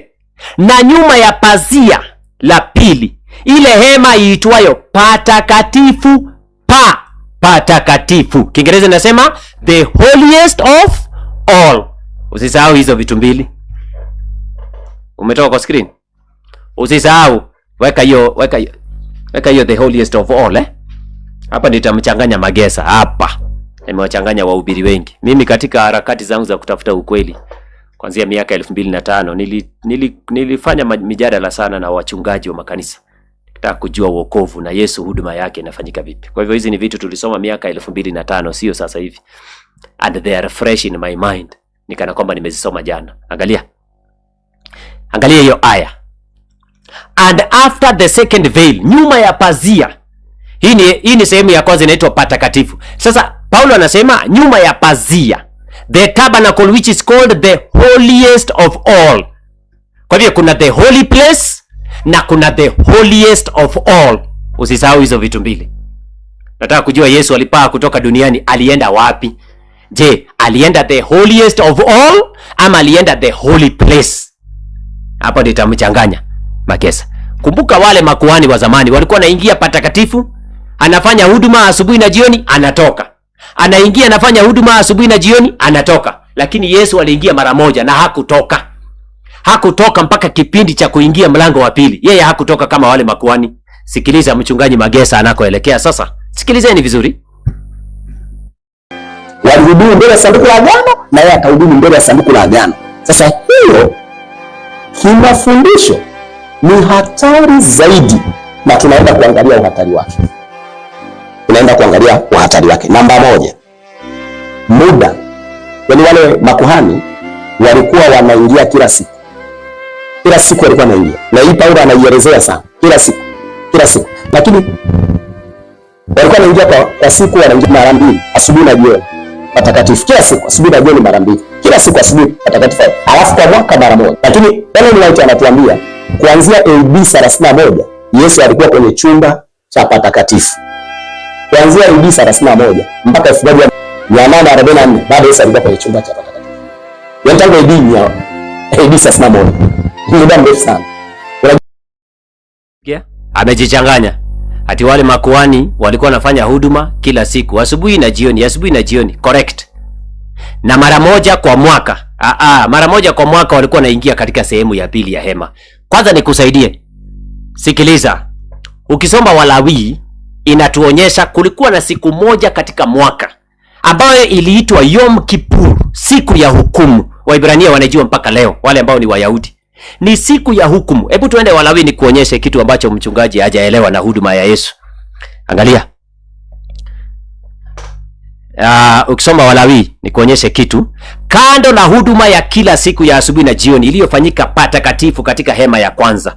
Na nyuma ya pazia la pili, ile hema iitwayo patakatifu patakatifu. Kiingereza inasema the holiest of all. Usisahau hizo vitu mbili. Umetoka kwa screen? Usisahau, weka hiyo the holiest of all Hapa nitamchanganya Magesa hapa. Nimewachanganya wahubiri wengi. Mimi katika harakati zangu za kutafuta ukweli kuanzia miaka 2005 nilifanya mijadala sana na wachungaji wa makanisa. Nikitaka kujua wokovu na Yesu huduma yake inafanyika vipi. Kwa hivyo hizi ni vitu tulisoma miaka 2005, sio sasa hivi. And they are fresh in my mind. Nikana kwamba nimezisoma jana. Angalia hiyo aya. And after the second veil, nyuma ya pazia. Hii ni sehemu ya kwanza inaitwa patakatifu. Sasa Paulo anasema nyuma ya pazia, the tabernacle which is called the holiest of all. Kwa hivyo kuna the holy place na kuna the holiest of all. Usisahau hizo vitu mbili. Nataka kujua Yesu alipaa kutoka duniani alienda wapi? Je, alienda the holiest of all ama alienda the holy place? Hapo nitamchanganya Magesa. Kumbuka wale makuhani wa zamani walikuwa wanaingia patakatifu, anafanya huduma asubuhi na jioni, anatoka. Anaingia anafanya huduma asubuhi na jioni, anatoka. Lakini Yesu aliingia mara moja na hakutoka. Hakutoka mpaka kipindi cha kuingia mlango wa pili. Yeye hakutoka kama wale makuhani. Sikiliza mchungaji Magesa anakoelekea sasa. Sikilizeni vizuri. Walihudumu mbele ya sanduku la agano na yeye atahudumu mbele ya sanduku la agano. Sasa hiyo kimafundisho ni hatari zaidi, na tunaenda kuangalia uhatari wake. Namba moja, muda. Yaani wale makuhani walikuwa wanaingia kila siku. Kila siku walikuwa wanaingia. Na hii Paulo anaielezea sana. Kila siku. Lakini walikuwa wanaingia kwa siku, wanaingia mara mbili, asubuhi na jioni. Patakatifu kila siku, asubuhi na jioni mara mbili. Kila siku asubuhi patakatifu. Alafu kwa mwaka mara moja. Lakini Ellen White anatuambia kuanzia AD 31 Yesu alikuwa kwenye chumba cha patakatifu. Kuanzia AD 31 mpaka 1844 bado Yesu alikuwa kwenye chumba cha patakatifu. Yaani tangu AD 31. Ni muda mrefu sana. Amejichanganya. Ati wale makuhani walikuwa wanafanya huduma kila siku, asubuhi na jioni. Correct. Na mara moja kwa mwaka. Mara moja kwa mwaka walikuwa wanaingia katika sehemu ya pili ya hema. Kwanza nikusaidie. Sikiliza. Ukisoma Walawi inatuonyesha kulikuwa na siku moja katika mwaka ambayo iliitwa Yom Kippur, siku ya hukumu. Waibrania wanajua mpaka leo, wale ambao ni Wayahudi. Ni siku ya hukumu. Hebu tuende Walawi ni kuonyeshe kitu ambacho mchungaji hajaelewa na huduma ya Yesu. Angalia. Ukisoma Walawi ni kuonyeshe kitu. Kando na huduma ya kila siku ya asubuhi na jioni iliyofanyika patakatifu katika hema ya kwanza.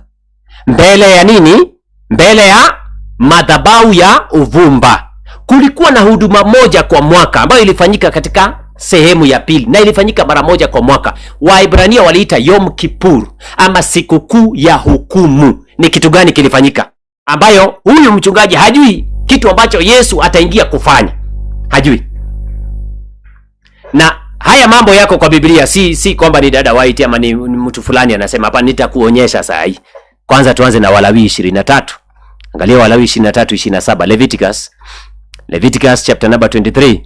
Mbele ya nini? Mbele ya madhabahu ya uvumba. Kulikuwa na huduma moja kwa mwaka ambayo ilifanyika katika sehemu ya pili, na ilifanyika mara moja kwa mwaka. Waibrania waliita Yom Kippur ama sikukuu ya hukumu. Ni kitu gani kilifanyika ambayo huyu mchungaji hajui, kitu ambacho Yesu ataingia kufanya hajui? Na haya mambo yako kwa Biblia, si kwamba ni dada White ama ni mtu fulani anasema hapa. Nitakuonyesha saa hii. Kwanza tuanze na Walawi 23. Angalia Walawi 23:27. Leviticus chapter number 23.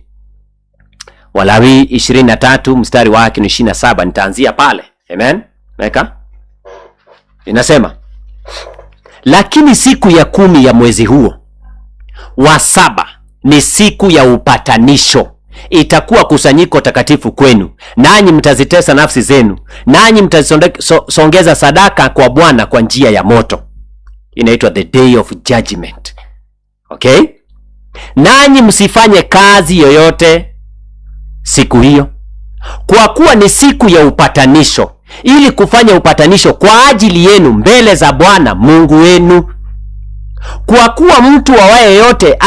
Walawi 23 mstari wake ni 27. Nitaanzia pale. Amen. Weka. Inasema, lakini siku ya 10 ya mwezi huo wa 7 ni siku ya upatanisho. Itakuwa kusanyiko takatifu kwenu, nanyi mtazitesa nafsi zenu, nanyi mtazisongeza sadaka kwa Bwana kwa njia ya moto. Inaitwa the day of judgment. Okay? Nanyi msifanye kazi yoyote siku hiyo, kwa kuwa ni siku ya upatanisho, ili kufanya upatanisho kwa ajili yenu mbele za Bwana Mungu wenu. Kwa kuwa mtu awaye yote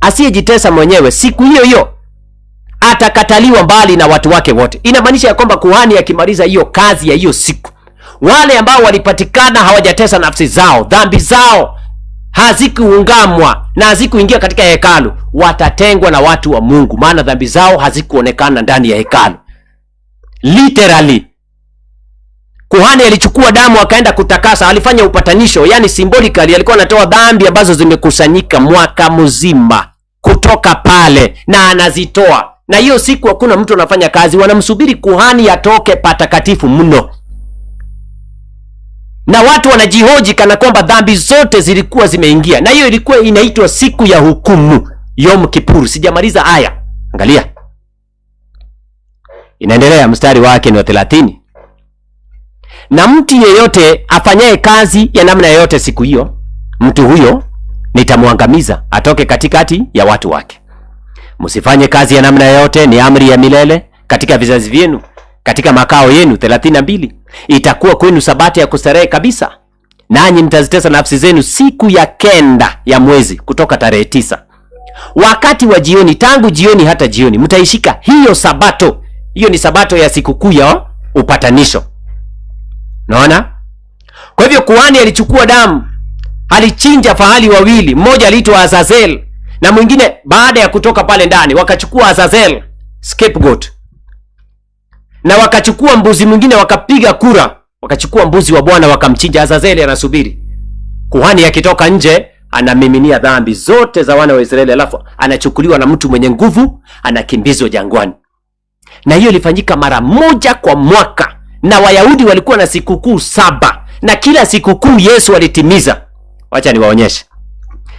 asiyejitesa mwenyewe siku hiyo hiyo atakataliwa mbali na watu wake wote. Inamaanisha ya kwamba kuhani akimaliza hiyo kazi ya hiyo siku, wale ambao walipatikana hawajatesa nafsi zao, dhambi zao hazikuungamwa na hazikuingia katika hekalu, watatengwa na watu wa Mungu, maana dhambi zao hazikuonekana ndani ya hekalu. Literally, kuhani alichukua damu akaenda kutakasa, alifanya upatanisho, yani symbolically alikuwa anatoa dhambi ambazo zimekusanyika mwaka mzima kutoka pale, na anazitoa. Na hiyo siku hakuna mtu anafanya kazi, wanamsubiri kuhani atoke patakatifu mno. Na watu wanajihoji kana kwamba dhambi zote zilikuwa zimeingia. Na hiyo ilikuwa inaitwa siku ya hukumu, Yom Kippur. Sijamaliza aya. Angalia. Inaendelea, mstari wake ni wa 30. Na mtu yeyote afanyaye kazi ya namna yoyote siku hiyo, mtu huyo nitamwangamiza atoke katikati ya watu wake. Msifanye kazi ya namna yoyote, ni amri ya milele katika vizazi vyenu, katika makao yenu. 32. Itakuwa kwenu sabato ya kustarehe kabisa, nanyi mtazitesa nafsi zenu siku ya 9 ya mwezi, kutoka tarehe 9. Wakati wa jioni, tangu jioni hata jioni, mtaishika hiyo sabato. Hiyo ni sabato ya sikukuu ya upatanisho. Naona? Kwa hivyo kuhani alichukua damu, alichinja fahali wawili, mmoja aliitwa Azazel na mwingine baada ya kutoka pale ndani wakachukua Azazel scapegoat, na wakachukua mbuzi mwingine, wakapiga kura, wakachukua mbuzi wa Bwana wakamchinja. Azazeli anasubiri kuhani akitoka nje, anamiminia dhambi zote za wana wa Israeli, alafu anachukuliwa na mtu mwenye nguvu, anakimbizwa jangwani. Na hiyo ilifanyika mara moja kwa mwaka, na Wayahudi walikuwa na sikukuu 7, na kila sikukuu Yesu alitimiza. Wacha niwaonyeshe.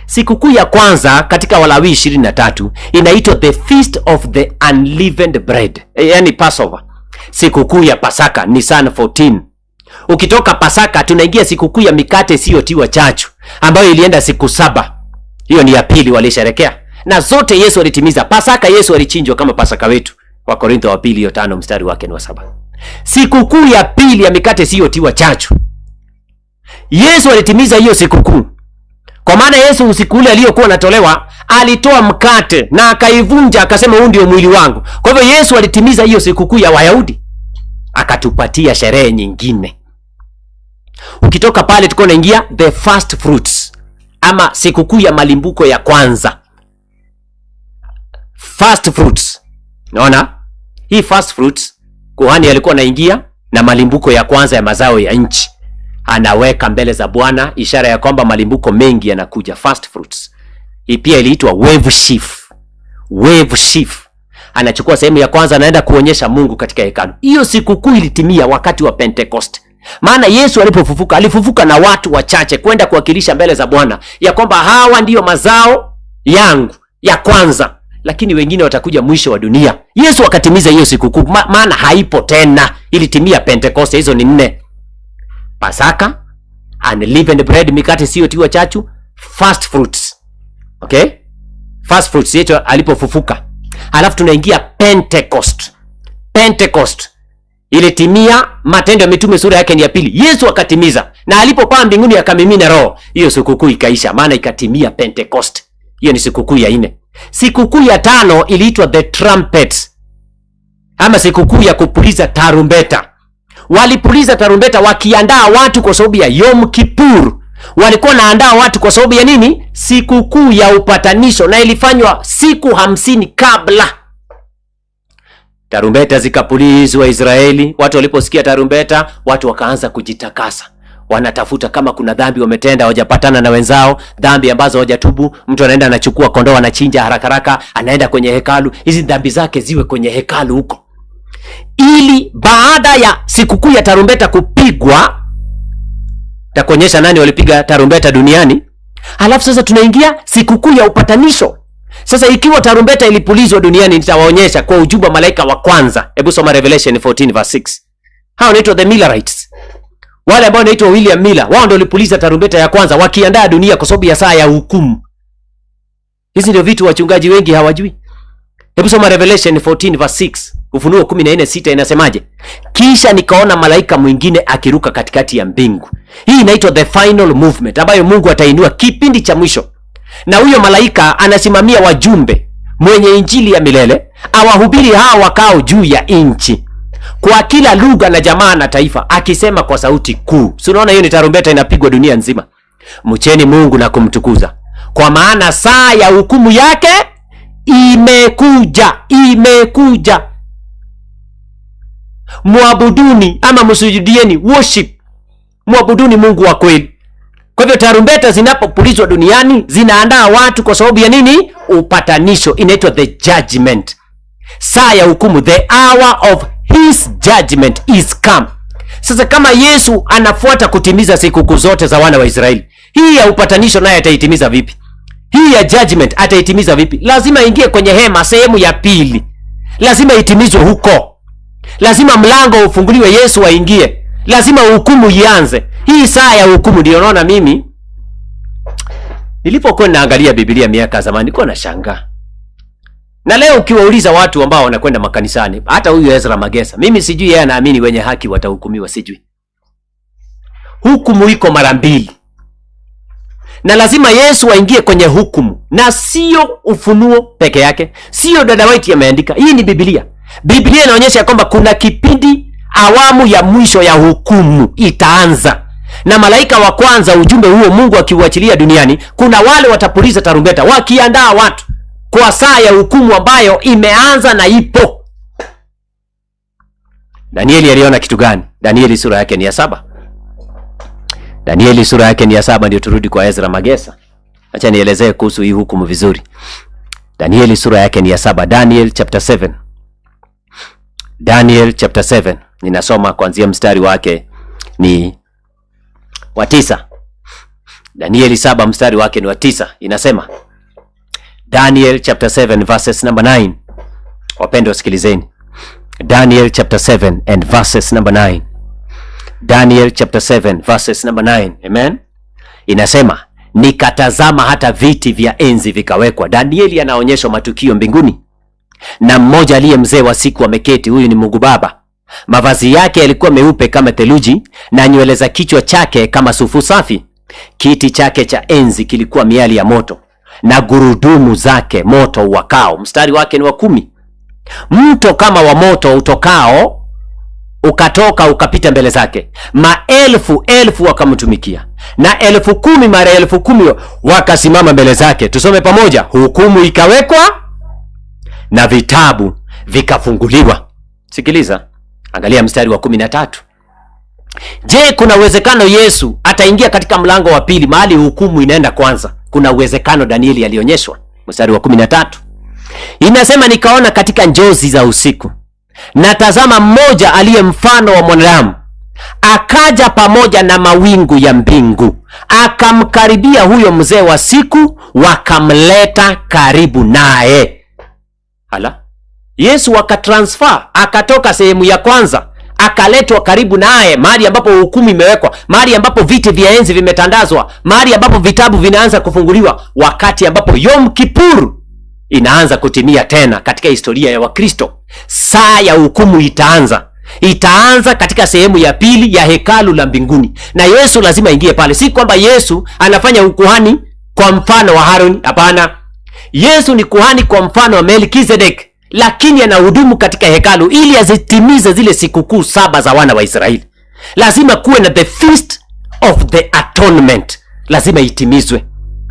Sikukuu ya kwanza katika Walawi 23 inaitwa the Feast of the Unleavened Bread, yani Passover. Sikukuu ya Pasaka Nisan 14. Ukitoka Pasaka tunaingia sikukuu ya mikate isiyotiwa chachu ambayo ilienda siku 7. Hiyo ni ya pili walisherekea. Na zote Yesu alitimiza. Pasaka Yesu alichinjwa kama Pasaka wetu. Wakorintho wa pili 5 mstari wake ni wa 7. Sikukuu ya pili ya mikate isiyotiwa chachu, Yesu alitimiza hiyo sikukuu. Kwa maana Yesu usiku ule aliyokuwa anatolewa, alitoa mkate na akaivunja, akasema huu ndio mwili wangu. Kwa hivyo Yesu alitimiza hiyo sikukuu ya Wayahudi, akatupatia sherehe nyingine. Ukitoka pale tuko naingia the first fruits, ama sikukuu ya malimbuko ya kwanza. First fruits. Naona hii first fruits, kuhani alikuwa anaingia na malimbuko ya kwanza ya mazao ya nchi, anaweka mbele za Bwana, ishara ya kwamba malimbuko mengi yanakuja. First fruits. Hii pia iliitwa wave sheaf. Wave sheaf. Anachukua sehemu ya kwanza, anaenda kuonyesha Mungu katika hekalu. Hiyo sikukuu ilitimia wakati wa Pentecost. Maana Yesu alipofufuka, alifufuka na watu wachache kwenda kuwakilisha mbele za Bwana ya kwamba hawa ndiyo mazao yangu ya kwanza, lakini wengine watakuja mwisho wa dunia. Yesu akatimiza hiyo sikukuu, maana haipo tena, ilitimia Pentecost. Hizo ni 4: Pasaka, unleavened bread, mikate isiyotiwa chachu, first fruits. Okay? First fruits yetu alipofufuka. Alafu tunaingia Pentecost. Pentecost ilitimia Matendo ya Mitume sura yake ni ya 2. Yesu akatimiza, na alipopaa mbinguni akamimina Roho. Hiyo sikukuu ikaisha, maana ikatimia Pentecost. Hiyo ni sikukuu ya 4. Sikukuu ya 5 iliitwa the trumpets, ama sikukuu ya kupuliza tarumbeta. Walipuliza tarumbeta wakiandaa watu kwa sababu ya Yom Kippur. Walikuwa naandaa watu kwa sababu ya nini? Sikukuu ya upatanisho, na ilifanywa siku 50 kabla. Tarumbeta zikapulizwa Israeli. Watu waliposikia tarumbeta, watu wakaanza kujitakasa. Wanatafuta kama kuna dhambi wametenda, hawajapatana na wenzao, dhambi ambazo hawajatubu. Mtu anaenda anachukua kondoo, anachinja haraka haraka, anaenda kwenye hekalu. Hizi dhambi zake ziwe kwenye hekalu huko, ili baada ya sikukuu ya tarumbeta kupigwa, takuonyesha nani walipiga tarumbeta duniani. Alafu sasa tunaingia sikukuu ya upatanisho. Sasa ikiwa tarumbeta ilipulizwa duniani, nitawaonyesha kwa ujumbe wa malaika wa kwanza. Hebu soma Revelation 14 verse 6. Hao wanaitwa the Millerites. Wale ambao wanaitwa William Miller, wao ndio walipuliza tarumbeta ya kwanza wakiandaa dunia kwa sababu ya saa ya hukumu. Hizi ndio vitu wachungaji wengi hawajui. Hebu soma Revelation 14 verse 6. Ufunuo 14:6 inasemaje? Kisha nikaona malaika mwingine akiruka katikati ya mbingu. Hii inaitwa the final movement, ambayo Mungu atainua kipindi cha mwisho. Na huyo malaika anasimamia wajumbe mwenye injili ya milele, awahubiri hao wakao juu ya nchi, kwa kila lugha na jamaa na taifa, akisema kwa sauti kuu. Si unaona hiyo ni tarumbeta inapigwa dunia nzima. Mcheni Mungu na kumtukuza, kwa maana saa ya hukumu yake imekuja. Imekuja. Muabuduni ama msujudieni, worship. Muabuduni Mungu wa kweli. Kwa hivyo tarumbeta zinapopulizwa duniani zinaandaa watu kwa sababu ya nini? Upatanisho. Inaitwa the judgment. Saa ya hukumu, the hour of his judgment is come. Sasa kama Yesu anafuata kutimiza sikukuu zote za wana wa Israeli, hii ya upatanisho naye ataitimiza vipi? Hii ya judgment ataitimiza vipi? Lazima ingie kwenye hema, sehemu ya pili. Lazima itimizwe huko. Lazima mlango ufunguliwe, Yesu aingie. Lazima hukumu ianze. Hii saa ya hukumu ndio naona mimi nilipokuwa naangalia Biblia miaka zamani nilikuwa nashangaa. Na leo ukiwauliza watu ambao wanakwenda makanisani, hata huyu Ezra Magesa, mimi sijui yeye anaamini wenye haki watahukumiwa, sijui. Hukumu iko mara 2. Na lazima Yesu aingie kwenye hukumu, na sio Ufunuo peke yake, sio Dada White ameandika. Hii ni Biblia. Biblia inaonyesha kwamba kuna kipindi, awamu ya mwisho ya hukumu itaanza. Na malaika wa kwanza, ujumbe huo Mungu akiuachilia duniani, kuna wale watapuliza tarumbeta wakiandaa watu. kwa saa ya hukumu ambayo imeanza na ipo. Danieli aliona kitu gani? Danieli sura yake ni ya 7. Danieli sura yake ni ya 7, ndio turudi kwa Ezra Magesa. Acha nielezee kuhusu hii hukumu vizuri. Danieli sura yake ni ya 7. Daniel chapter 7. Daniel chapter 7. Ninasoma kuanzia mstari wake ni wa 9. Danieli 7 mstari wake ni wa 9. Inasema Daniel chapter 7 verses number 9. Wapendwa sikilizeni. Daniel chapter 7 and verses number 9. Daniel chapter 7 verses number 9. Amen. Inasema, nikatazama hata viti vya enzi vikawekwa. Danieli anaonyeshwa matukio mbinguni. Na mmoja aliye mzee wa siku ameketi, huyu ni Mungu Baba. Mavazi yake yalikuwa meupe kama theluji na nywele za kichwa chake kama sufu safi. Kiti chake cha enzi kilikuwa miali ya moto na gurudumu zake moto uwakao. Mstari wake ni wa 10. Mto kama wa moto utokao ukatoka ukapita mbele zake. Maelfu wakamtumikia na 10,000 mara 10,000 wakasimama mbele zake. Tusome pamoja. Hukumu ikawekwa na vitabu vikafunguliwa. Sikiliza, angalia mstari wa 13. Je, kuna uwezekano Yesu ataingia katika mlango wa pili mahali hukumu inaenda kwanza? Kuna uwezekano. Danieli alionyeshwa. Mstari wa 13 inasema, nikaona katika njozi za usiku, na tazama mmoja aliye mfano wa mwanadamu akaja pamoja na mawingu ya mbingu, akamkaribia huyo mzee wa siku, wakamleta karibu naye. Hala, Yesu akatransfer, akatoka sehemu ya kwanza akaletwa karibu naye, mahali ambapo hukumu imewekwa, mahali ambapo viti vya enzi vimetandazwa, mahali ambapo vitabu vinaanza kufunguliwa, wakati ambapo Yom Kippur inaanza kutimia tena katika historia ya Wakristo. Saa ya hukumu itaanza katika sehemu ya pili ya hekalu la mbinguni, na Yesu lazima ingie pale. Si kwamba Yesu anafanya ukuhani kwa mfano wa Haruni, hapana. Yesu ni kuhani kwa mfano wa Melkizedek, lakini anahudumu katika hekalu ili azitimize zile sikukuu 7 za wana wa Israeli. Lazima kuwe na the feast of the atonement, lazima itimizwe,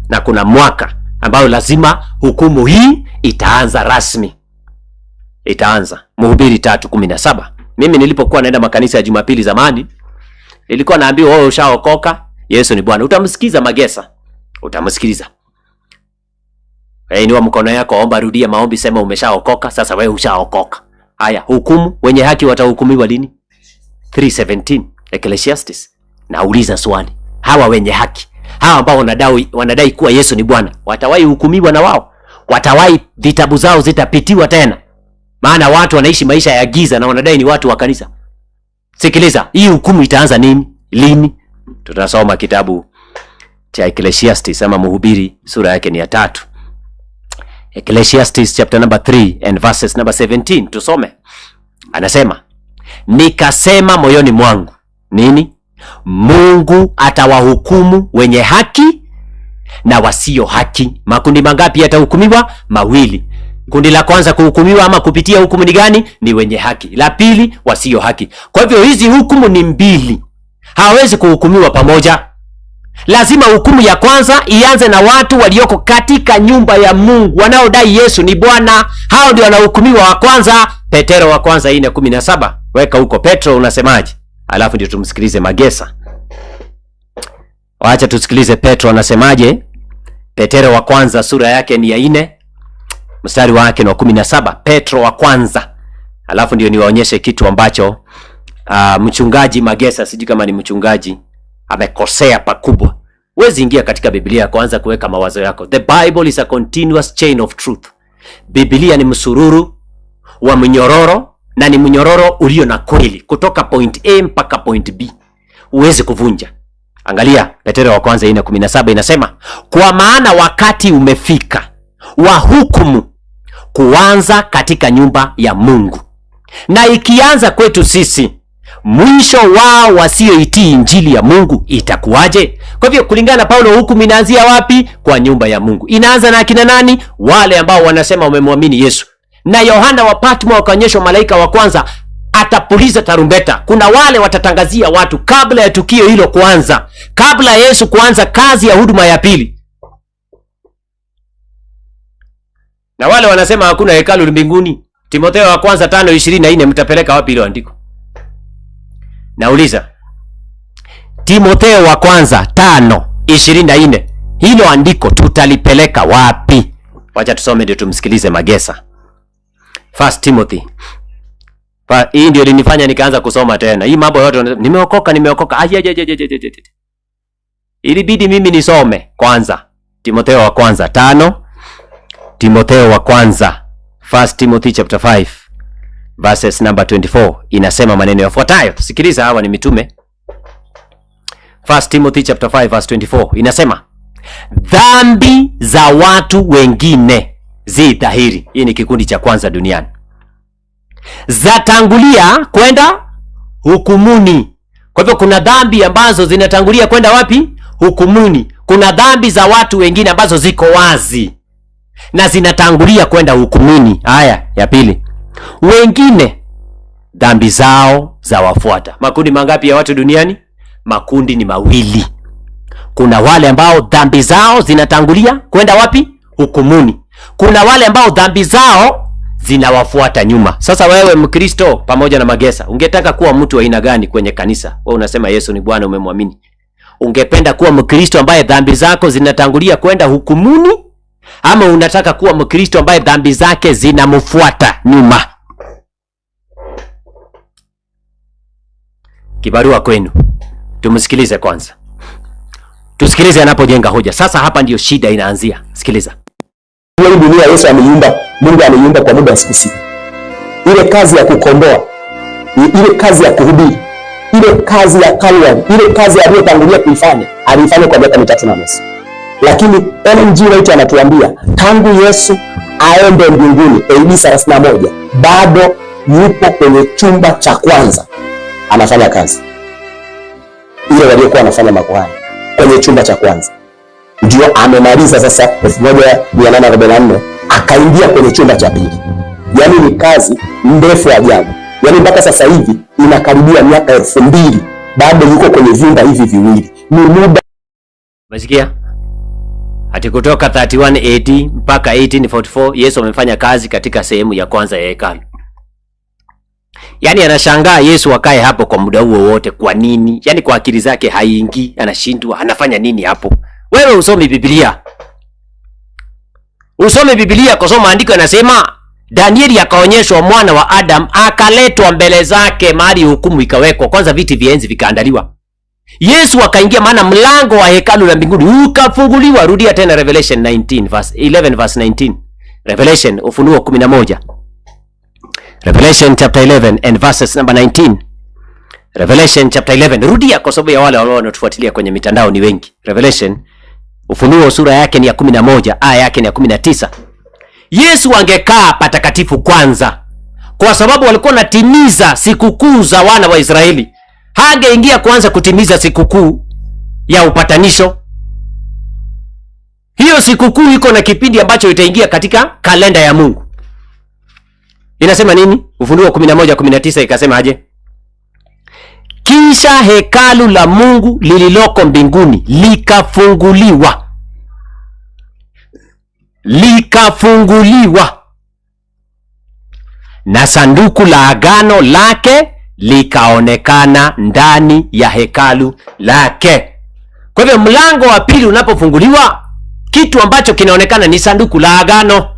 na kuna mwaka ambayo lazima hukumu hii itaanza rasmi. Itaanza Mhubiri 3:17. Mimi nilipokuwa naenda makanisa ya Jumapili zamani, nilikuwa naambiwa wewe ushaokoka, Yesu ni Bwana. Utamsikiza Magesa, utamsikiliza. Inua mkono yako, omba, rudia maombi, sema umeshaokoka. Sasa wewe ushaokoka. Haya, hukumu, wenye haki watahukumiwa lini? 3:17 Ecclesiastes. Nauliza swali, hawa wenye haki, hawa ambao wanadai kuwa Yesu ni Bwana, watawahi hukumiwa na wao? Watawahi vitabu zao zitapitiwa tena? Maana watu wanaishi maisha ya giza na wanadai ni watu wa kanisa. Sikiliza, hii hukumu itaanza nini? Lini? Tutasoma kitabu cha Ecclesiastes ama Mhubiri sura yake ni ya 3. Ecclesiastes chapter number 3 and verses number 17. Tusome. Anasema, nikasema moyoni mwangu, nini? Mungu atawahukumu wenye haki na wasio haki. Makundi mangapi yatahukumiwa? Mawili. Kundi la kwanza kuhukumiwa ama kupitia hukumu ni gani? Ni wenye haki. La pili, wasio haki. Kwa hivyo hizi hukumu ni mbili, hawezi kuhukumiwa pamoja. Lazima hukumu ya kwanza ianze na watu walioko katika nyumba ya Mungu, wanaodai Yesu ni Bwana. Hao ndio wanahukumiwa wa kwanza. Petero wa kwanza 4:17. Weka huko Petro, unasemaje? Alafu ndio tumsikilize Magesa. Waacha tusikilize Petro anasemaje. Petero wa kwanza sura yake ni ya 4 mstari wake ni wa 17. Petro wa kwanza. Alafu ndio niwaonyeshe kitu ambacho mchungaji Magesa, sijui kama ni mchungaji, amekosea pakubwa. Huwezi ingia katika Biblia kuanza kuweka mawazo yako. The Bible is a continuous chain of truth. Biblia ni msururu wa mnyororo, na ni mnyororo ulio na kweli kutoka point A mpaka point B. Huwezi kuvunja. Angalia Petero wa kwanza 4:17 inasema, kwa maana wakati umefika wa hukumu kuanza katika nyumba ya Mungu. Na ikianza kwetu sisi, mwisho wao wasioitii injili ya Mungu itakuwaje? Kwa hivyo kulingana na Paulo, hukumu inaanzia wapi? Kwa nyumba ya Mungu. Inaanza na akina nani? Wale ambao wanasema wamemwamini Yesu. Na Yohana wa Patmo akaonyeshwa malaika wa kwanza atapuliza tarumbeta. Kuna wale watatangazia watu kabla ya tukio hilo kuanza, kabla Yesu kuanza kazi ya huduma ya pili. Na wale wanasema hakuna hekalu mbinguni, Timotheo wa kwanza 5:24 mtapeleka wapi hilo andiko? Nauliza, Timotheo wa kwanza 5:24 hilo andiko tutalipeleka wapi? Wacha tusome ndio tumsikilize Magesa. First Timothy. Hii ndio ilinifanya nikaanza kusoma tena. Hii mambo yote nimeokoka. Ilibidi mimi nisome kwanza. Timotheo wa kwanza 5. Timotheo wa kwanza, First Timothy chapter 5 verses number 24 inasema maneno yafuatayo. Sikiliza, hawa ni mitume. First Timothy chapter 5 verse 24 inasema, dhambi za watu wengine zi dhahiri. Hii ni kikundi cha kwanza duniani. Zatangulia kwenda hukumuni. Kwa hivyo kuna dhambi ambazo zinatangulia kwenda wapi? Hukumuni. Kuna dhambi za watu wengine ambazo ziko wazi na zinatangulia kwenda hukumuni. Haya, ya pili, wengine dhambi zao za wafuata. Makundi mangapi ya watu duniani? Makundi ni mawili. Kuna wale ambao dhambi zao zinatangulia kwenda wapi? Hukumuni. Kuna wale ambao dhambi zao zinawafuata nyuma. Sasa wewe Mkristo pamoja na Magesa, ungetaka kuwa mtu wa aina gani kwenye kanisa? Wewe unasema Yesu ni Bwana, umemwamini. Ungependa kuwa Mkristo ambaye dhambi zako zinatangulia kwenda hukumuni, ama unataka kuwa Mkristo ambaye dhambi zake zinamfuata nyuma? Kibarua kwenu. Tumsikilize kwanza. Tusikilize anapojenga hoja. Sasa hapa ndiyo shida inaanzia. Sikiliza. Hii dunia Yesu ameiumba, Mungu ameiumba kwa muda wa siku 6. Ile kazi ya kukomboa, ile kazi ya kuhubiri, ile kazi ya Calvary, ile kazi aliyotangulia kuifanya, alifanya kwa miaka 3.5. Lakini Ellen G. White anatuambia tangu Yesu aende mbinguni AD 31 bado yupo kwenye chumba cha kwanza anafanya kazi ile waliokuwa wanafanya makuhani kwenye chumba cha kwanza. Ndio amemaliza sasa 1844 akaingia kwenye chumba cha pili. Yaani ni kazi ndefu ajabu. Yaani mpaka sasa hivi inakaribia miaka 2000 bado yuko kwenye vyumba hivi viwili. Ni muda. Umesikia? Ati kutoka 31 AD mpaka 1844 Yesu amefanya kazi katika sehemu ya kwanza ya hekalu. Yaani anashangaa Yesu akae hapo kwa muda huo wote. Kwa nini? Yaani kwa akili zake haingii, anashindwa, anafanya nini hapo? Wewe usome Biblia. Usome Biblia, kusoma maandiko yanasema Danieli akaonyeshwa mwana wa Adam akaletwa mbele zake mahali hukumu ikawekwa. Kwanza viti vya enzi vikaandaliwa. Yesu akaingia, maana mlango wa hekalu la mbinguni ukafunguliwa. Rudia tena Revelation 19 verse 11 verse 19. Revelation, Ufunuo 11. Revelation chapter 11 and verses number 19. Revelation chapter 11. Rudia kwa sababu ya wale ambao wanatufuatilia kwenye mitandao ni wengi. Revelation, Ufunuo sura yake ni ya 11, aya yake ni ya 19. Yesu angekaa patakatifu kwanza kwa sababu walikuwa natimiza sikukuu za wana wa Israeli. Hangeingia kwanza kutimiza sikukuu ya upatanisho. Hiyo sikukuu iko na kipindi ambacho itaingia katika kalenda ya Mungu. Inasema nini? Ufunuo 11:19 ikasema aje? Kisha hekalu la Mungu lililoko mbinguni likafunguliwa. Likafunguliwa. Na sanduku la agano lake likaonekana ndani ya hekalu lake. Kwa hivyo mlango wa pili unapofunguliwa, kitu ambacho kinaonekana ni sanduku la agano.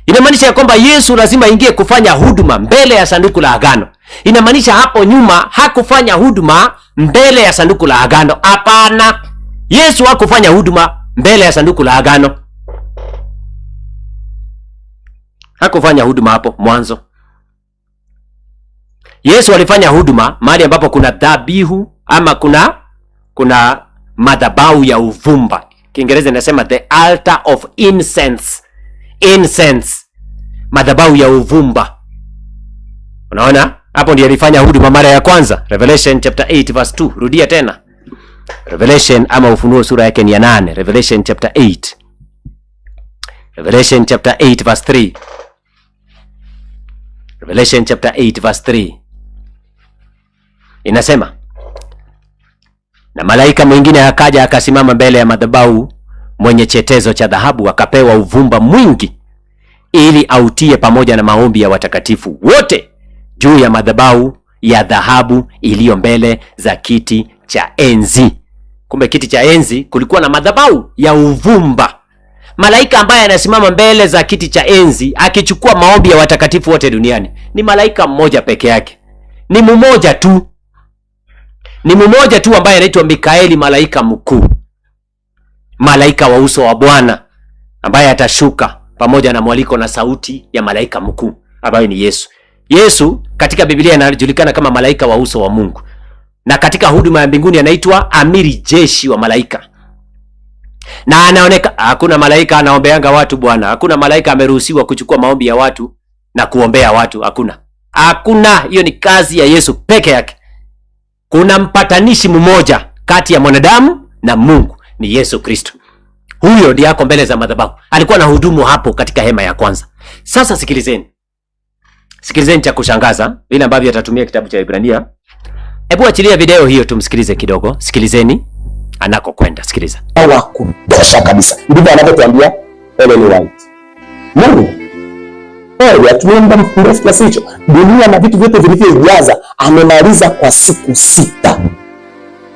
Inamaanisha kwamba Yesu lazima ingie kufanya huduma mbele ya sanduku la agano. Inamaanisha hapo nyuma hakufanya huduma mbele ya sanduku la agano. Hapana. Yesu hakufanya huduma mbele ya sanduku la agano. Hakufanya huduma hapo mwanzo. Yesu alifanya huduma mahali ambapo kuna dhabihu ama kuna madhabahu ya uvumba. Kiingereza inasema the altar of incense. Incense. Madhabahu ya uvumba. Unaona? Hapo ndiye alifanya huduma mara ya kwanza. Revelation chapter 8 verse 2. Rudia tena. Revelation ama Ufunuo sura yake ni ya 8. Revelation chapter 8. Revelation chapter 8 verse 3. Revelation chapter 8 verse 3. Inasema, na malaika mwingine akaja akasimama mbele ya madhabahu mwenye chetezo cha dhahabu, akapewa uvumba mwingi ili autie pamoja na maombi ya watakatifu wote juu ya madhabahu ya dhahabu iliyo mbele za kiti cha enzi. Kumbe kiti cha enzi kulikuwa na madhabahu ya uvumba. Malaika ambaye anasimama mbele za kiti cha enzi akichukua maombi ya watakatifu wote duniani ni malaika mmoja peke yake. Ni mmoja tu. Ni mmoja tu ambaye anaitwa Mikaeli, malaika mkuu. Malaika wa uso wa Bwana ambaye atashuka pamoja na mwaliko na sauti ya malaika mkuu ambaye ni Yesu. Yesu katika Biblia anajulikana kama malaika wa uso wa Mungu. Na katika huduma ya mbinguni anaitwa amiri jeshi wa malaika. Na anaoneka hakuna malaika anaombeanga watu Bwana. Hakuna malaika ameruhusiwa kuchukua maombi ya watu na kuombea watu. Hakuna, hiyo ni kazi ya Yesu peke yake. Kuna mpatanishi mmoja kati ya mwanadamu na Mungu, ni Yesu Kristo. Huyo ndiye ako mbele za madhabahu. Alikuwa na hudumu hapo katika hema ya kwanza. Sasa sikilizeni. Sikilizeni cha kushangaza vile ambavyo atatumia kitabu cha Ibrania. Hebu achilia video hiyo tumsikilize kidogo. Sikilizeni anakokwenda. Sikiliza. Wa kutosha kabisa. Ndivyo anavyotuambia Ellen White. Mungu atumia muda mrefu kiasi hicho. Dunia na vitu vyote vilivyojaza amemaliza kwa siku 6.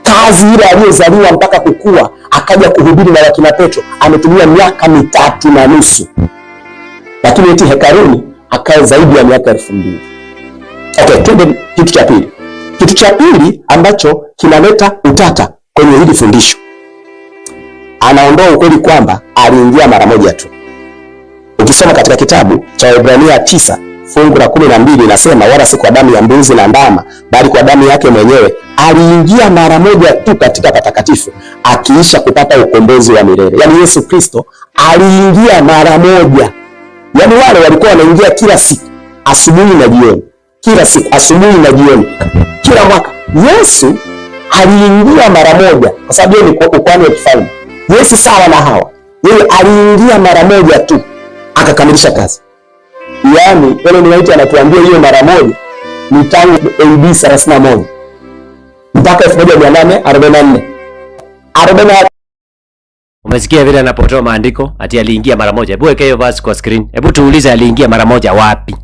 Kazi ile aliyozaliwa mpaka kukua akaja kuhubiri na wakina Petro ametumia miaka 3.5. Lakini eti hekaluni akae zaidi ya miaka 2000. Okay, twende kitu cha pili. Kitu cha pili ambacho kinaleta utata kwenye hili fundisho. Anaondoa ukweli kwamba aliingia mara moja tu. Ukisoma katika kitabu cha Ibrania 9 fungu la 12 inasema wala si kwa damu ya mbuzi na ndama bali kwa damu yake mwenyewe aliingia mara moja tu katika patakatifu akiisha kupata ukombozi wa milele. Yaani Yesu Kristo aliingia mara moja. Yaani wale walikuwa wanaingia kila siku asubuhi na jioni. Kila siku asubuhi na jioni. Kila mwaka. Yesu aliingia mara moja kwa sababu yeye ni kuhani wa kifalme. Yesu sawa na hawa. Yeye aliingia mara moja tu akakamilisha kazi. Yaani Ellen White anatuambia hiyo mara moja ni tangu AD 31 mpaka 1844. Umesikia vile anapotoa maandiko ati aliingia mara moja. Hebu weka hiyo verse kwa screen. Hebu tuulize aliingia mara moja wapi?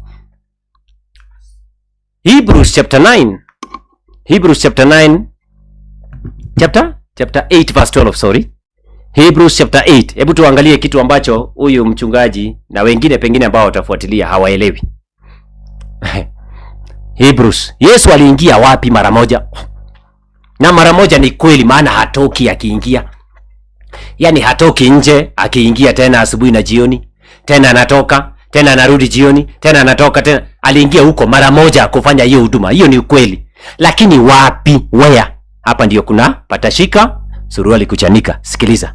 Hebrews chapter 9. Hebrews chapter 9 chapter 8 verse 12, sorry. Hebrews chapter 8. Hebu tuangalie kitu ambacho huyu mchungaji na wengine pengine ambao watafuatilia hawaelewi. Hebrews, Yesu aliingia wapi mara moja? Na mara moja ni kweli, maana hatoki akiingia. Yaani hatoki nje akiingia tena asubuhi na jioni, tena anatoka, tena anarudi jioni, tena anatoka tena. Aliingia huko mara moja kufanya hiyo huduma. Hiyo ni ukweli. Lakini wapi? Where? Hapa ndiyo kuna patashika suruali kuchanika. Sikiliza.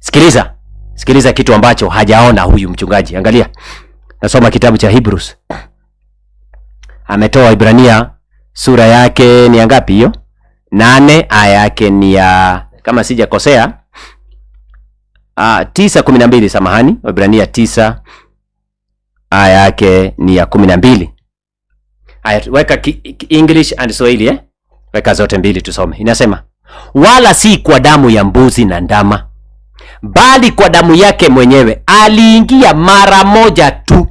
Sikiliza. Sikiliza kitu ambacho hajaona huyu mchungaji. Angalia. Nasoma kitabu cha Hebrews. Ametoa Ibrania sura yake ni ngapi hiyo? 8, aya yake ni ya kama sijakosea 9:12, samahani. Ibrania 9 aya yake ni ya 12. Aya, weka English and Swahili Weka zote mbili tusome. Inasema, wala si kwa damu ya mbuzi na ndama, bali kwa damu yake mwenyewe aliingia mara moja tu.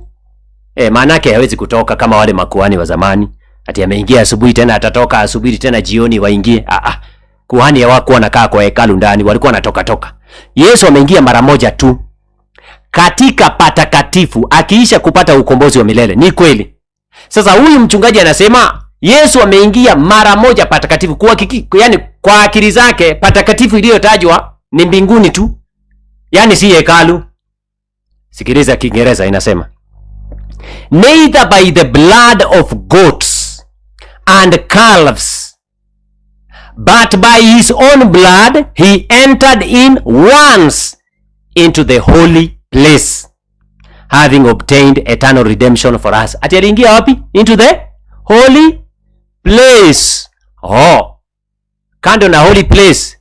Maana yake hawezi kutoka kama wale makuhani wa zamani. Ati ameingia asubuhi tena atatoka asubuhi tena jioni waingie. Kuhani hawakuwa wanakaa kwa hekalu ndani, walikuwa wanatoka toka. Yesu ameingia mara moja tu katika patakatifu akiisha kupata ukombozi wa milele. Ni kweli. Sasa huyu mchungaji anasema Yesu ameingia mara moja patakatifu. Yaani kwa akili zake patakatifu iliyotajwa ni mbinguni tu. Yaani si hekalu. Sikiliza Kiingereza inasema, neither by the blood of goats and calves, but by his own blood he entered in once into the holy place, having obtained eternal redemption for us. Ati aliingia wapi? Into the holy place. Kando na holy place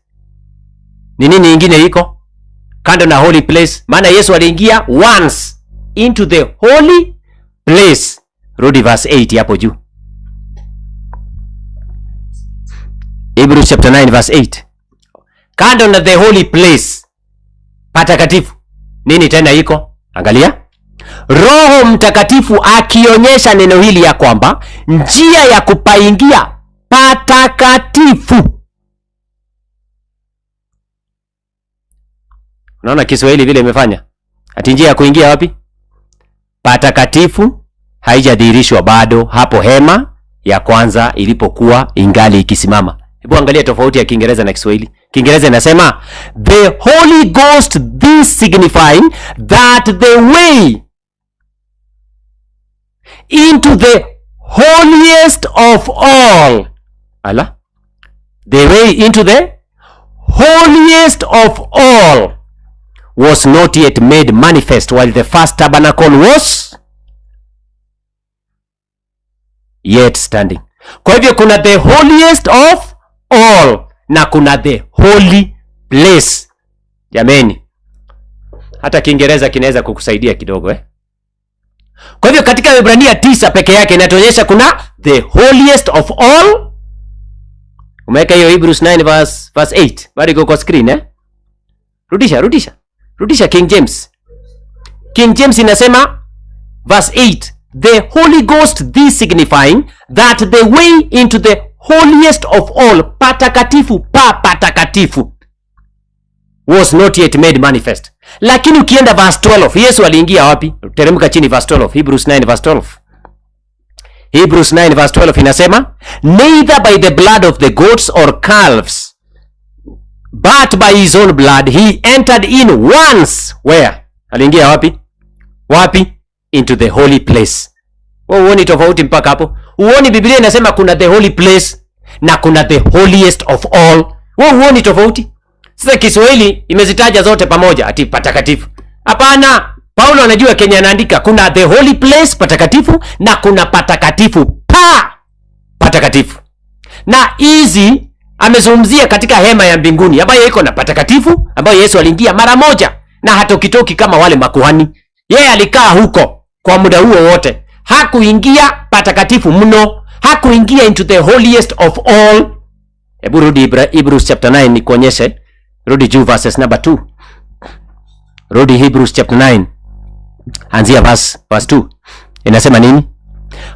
ni nini ingine iko? Kando na holy place, maana Yesu aliingia once into the holy place. Rudi verse 8 hapo juu. Hebrews chapter 9 verse 8. Kando na the holy place, patakatifu, nini tena iko? Angalia. Roho Mtakatifu akionyesha neno hili ya kwamba njia ya kupaingia patakatifu. Unaona Kiswahili vile imefanya? Ati njia ya kuingia wapi? Patakatifu haijadhihirishwa bado hapo hema ya kwanza ilipokuwa ingali ikisimama. Hebu angalia tofauti ya Kiingereza na Kiswahili. Kiingereza inasema the Holy Ghost, this signifying that the way into the holiest of all. Ala? The way into the holiest of all was not yet made manifest while the first tabernacle was yet standing. Kwa hivyo kuna the holiest of all na kuna the holy place. Jameni, hata Kiingereza kinaweza kukusaidia kidogo Kwa hivyo katika Waebrania 9 peke yake inatuonyesha kuna the holiest of all. Umeweka hiyo Hebrews 9 verse 8. Bado iko kwa screen Rudisha King James. King James inasema verse 8, the Holy Ghost, this signifying that the way into the holiest of all, patakatifu patakatifu, was not yet made manifest. Lakini ukienda verse 12, Yesu aliingia wapi? Teremka chini verse 12, Hebrews 9 verse 12. Hebrews 9 verse 12 inasema, neither by the blood of the goats or calves, but by his own blood he entered in once. Where? Aliingia wapi? Wapi? Into the holy place. Uoni tofauti mpaka hapo? Uoni Biblia inasema kuna the holy place na kuna the holiest of all? Uoni tofauti? Sasa Kiswahili imezitaja zote pamoja ati patakatifu. Hapana, Paulo anajua Kenya anaandika kuna the holy place patakatifu na kuna patakatifu patakatifu. Na hizi amezungumzia katika hema ya mbinguni ambayo iko na patakatifu ambayo Yesu aliingia mara moja na hatokitoki kama wale makuhani. Yeye alikaa huko kwa muda huo wote. Hakuingia patakatifu mno, hakuingia into the holiest of all. Hebu rudi Hebrews chapter 9 nikuonyeshe. Rudi juu verses number 2. Rudi Hebrews chapter 9. Anzia verse 2. Inasema nini?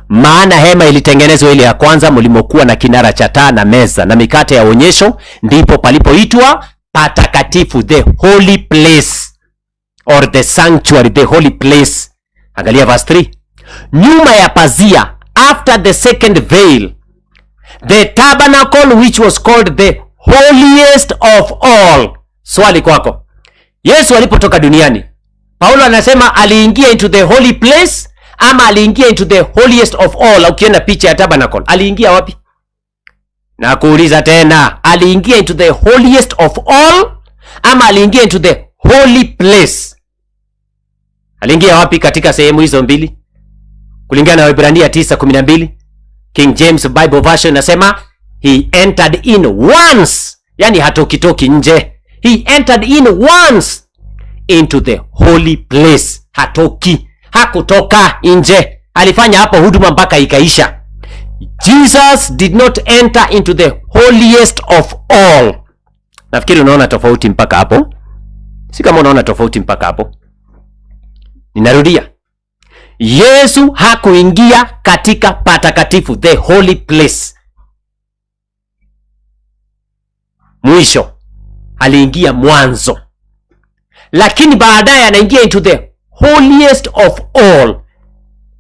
Maana hema ilitengenezwa ile ya kwanza mlimokuwa na kinara cha taa na meza na mikate ya onyesho, ndipo palipoitwa patakatifu, the holy place, or the sanctuary, the holy place. Angalia verse 3. Nyuma ya pazia, after the second veil, the tabernacle which was called the holiest of all. Swali kwako. Yesu alipotoka duniani, Paulo anasema aliingia into the holy place ama aliingia into the holiest of all? Ukiona picha ya tabernacle, aliingia wapi? Na kuuliza tena, aliingia into the holiest of all ama aliingia into the holy place? Aliingia wapi katika sehemu hizo mbili? Kulingana na Waebrania 9:12, King James Bible version nasema he entered in once, yani hatokitoki nje. He entered in once into the holy place. Hatoki, hakutoka nje. Alifanya hapo huduma mpaka ikaisha. Jesus did not enter into the holiest of all. Nafikiri unaona tofauti mpaka hapo. Si kama unaona tofauti mpaka hapo. Ninarudia. Yesu hakuingia katika patakatifu, the holy place. Mwisho aliingia mwanzo, lakini baadaye anaingia into the holiest of all,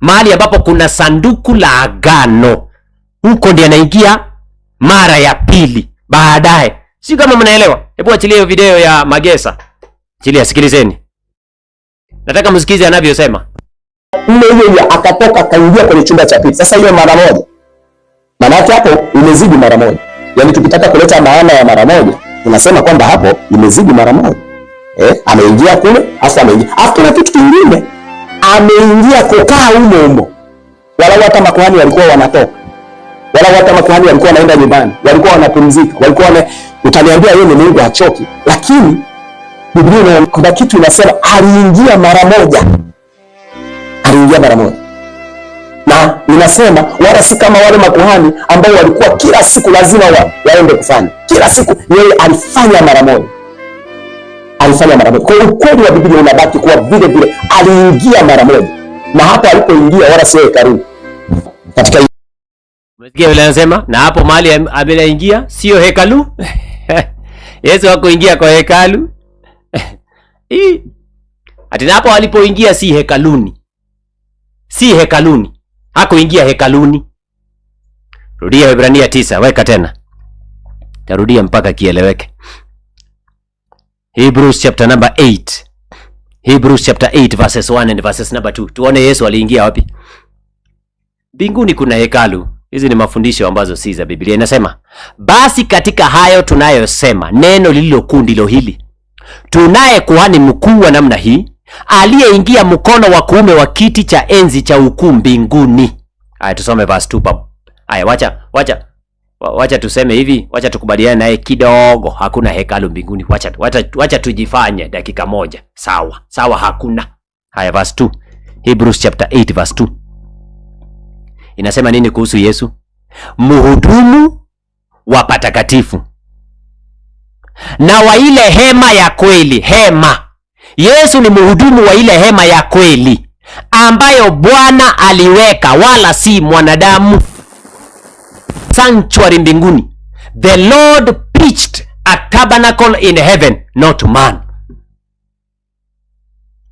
mahali ambapo kuna sanduku la agano. Huko ndiye anaingia mara ya pili baadaye. Si kama mnaelewa? Hebu achilie hiyo video ya Magesa. Achilia, sikilizeni. Nataka msikize anavyosema. Yeye akatoka akaingia kwenye chumba cha pili. Sasa hiyo mara moja, maana yake hapo imezidi mara moja. Yaani tukitaka kuleta maana ya mara moja, tunasema kwamba hapo imezidi mara moja. Ameingia kule, hasa ameingia. Afu kuna kitu kingine, ameingia kukaa humo. Wala hata makuhani walikuwa wanatoka. Wala hata makuhani walikuwa wanaenda nyumbani. Walikuwa wanapumzika. Utaniambia yeye ni Mungu hachoki. Lakini Biblia kuna kitu inasema aliingia mara moja. Aliingia mara moja. Na inasema wala si kama wale makuhani ambao walikuwa kila siku lazima waende kufanya. Kila siku yeye alifanya mara moja. alifanya mara moja. Kwa hiyo ukweli wa Biblia unabaki kuwa vile vile, aliingia mara moja, na hapo alipoingia wala sio hekaluni. Katika umesikia vile anasema, na hapo mahali ameingia sio hekalu. Yesu hakuingia kwa hekalu. Ati hapo alipoingia si hekaluni. Si hekaluni. Hakuingia hekaluni. Rudia Waebrania 9, weka tena. Tarudia mpaka kieleweke. Hebrews chapter number 8. Hebrews chapter 8 verses 1 and verses number 2. Tuone Yesu aliingia wapi? Mbinguni kuna hekalu. Hizi ni mafundisho ambazo si za Biblia. Inasema, basi katika hayo tunayosema, neno lililo kuu ndilo hili: tunaye kuhani mkuu wa namna hii, aliyeingia mkono wa kuume wa kiti cha enzi cha ukuu mbinguni. Haya, tusome verse 2. Haya, wacha tuseme hivi, wacha tukubaliane naye kidogo. Hakuna hekalu mbinguni. Wacha tujifanye dakika moja. Sawa, hakuna. Haya, verse 2. Hebrews chapter 8 verse 2. Inasema nini kuhusu Yesu? Mhudumu wa patakatifu na wa ile hema ya kweli. Hema. Yesu ni mhudumu wa ile hema ya kweli ambayo Bwana aliweka, wala si mwanadamu. Sanctuary mbinguni. The Lord pitched a tabernacle in heaven, not man.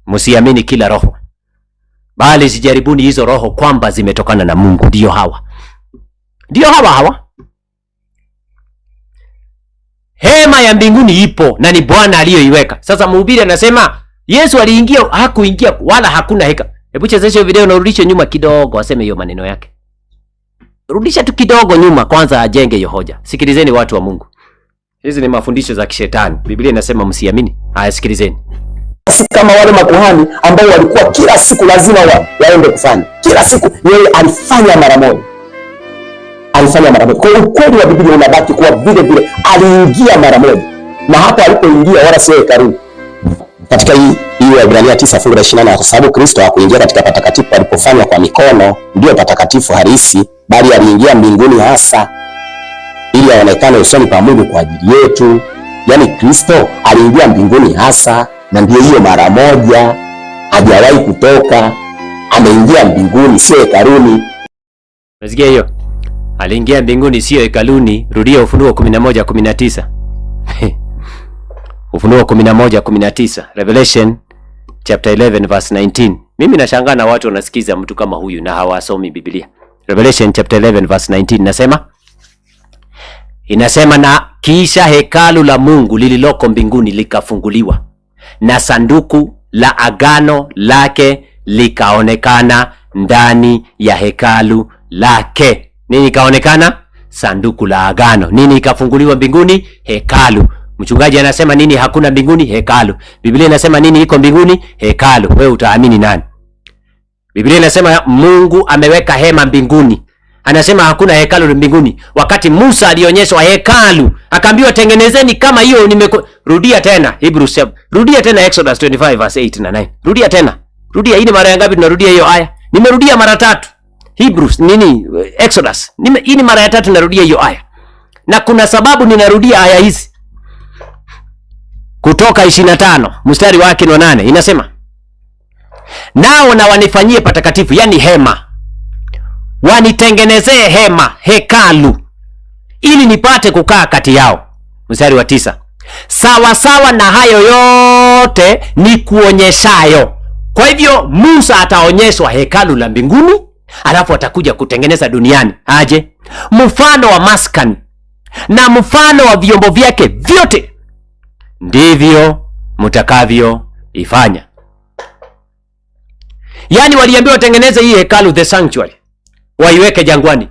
Msiamini kila roho, bali sijaribuni hizo roho kwamba zimetokana na Mungu. Ndio hawa. Hema ya mbinguni ipo na ni Bwana aliyoiweka. Sasa mhubiri anasema Yesu aliingia, hakuingia wala hakuna heka. Hebu chezesha video na urudishe nyuma kidogo, aseme hiyo maneno yake. Rudisha tu kidogo nyuma kwanza, ajenge hiyo hoja. Sikilizeni watu wa Mungu. Hizi ni mafundisho za kishetani. Biblia inasema msiamini. Haya, sikilizeni. Kama wale makuhani ambao walikuwa kila siku lazima waende kufanya. Kila siku yeye alifanya mara moja. Kwa ukweli wa Biblia unabaki kuwa vile vile, aliingia mara moja, na hapo alipoingia wala sio hekaluni. Katika hii Waebrania 9:28, kwa sababu Kristo hakuingia katika patakatifu alipofanywa kwa mikono, ndio patakatifu halisi, bali aliingia mbinguni hasa ili aonekane usoni pa Mungu kwa ajili yetu. Yaani Kristo aliingia mbinguni hasa, na ndio hiyo mara moja, hajawahi kutoka, ameingia mbinguni, sio hekaluni. Unasikia hiyo? Aliingia mbinguni sio hekaluni. Rudia Ufunuo 11:19. Ufunuo 11:19. Revelation chapter 11 verse 19. Mimi nashangaa na watu wanasikiza mtu kama huyu na hawasomi Biblia. Revelation chapter 11 verse 19 inasema na kisha hekalu la Mungu lililoko mbinguni likafunguliwa, na sanduku la agano lake likaonekana ndani ya hekalu lake. Nini kaonekana? Sanduku la agano. Nini ikafunguliwa mbinguni? Hekalu. Mchungaji anasema nini hakuna mbinguni? Hekalu. Biblia inasema nini iko mbinguni? Hekalu. Wewe utaamini nani? Biblia inasema Mungu ameweka hema mbinguni. Anasema hakuna hekalu mbinguni. Wakati Musa alionyeshwa hekalu, akaambiwa tengenezeni kama hiyo. Rudia tena Hebrews. Rudia tena Exodus 25 verse 8 na 9. Rudia tena. Rudia. Hii ni mara ngapi tunarudia hiyo aya? Nimerudia mara 3. Hebrews Exodus. Hii ni mara ya 3 narudia hiyo aya. Na kuna sababu ninarudia aya hizi. Kutoka 25 mstari wake wa 8 inasema, nao na wanifanyie patakatifu, yani hema, wanitengenezee hema, hekalu, ili nipate kukaa kati yao. Mstari wa 9, sawa sawa na hayo yote ni kuonyeshayo. Kwa hivyo Musa ataonyeshwa hekalu la mbinguni, alafu atakuja kutengeneza duniani aje mfano wa maskani na mfano wa vyombo vyake vyote, ndivyo mtakavyo ifanya. Yani waliambiwa watengeneze hii hekalu, the sanctuary, waiweke jangwani.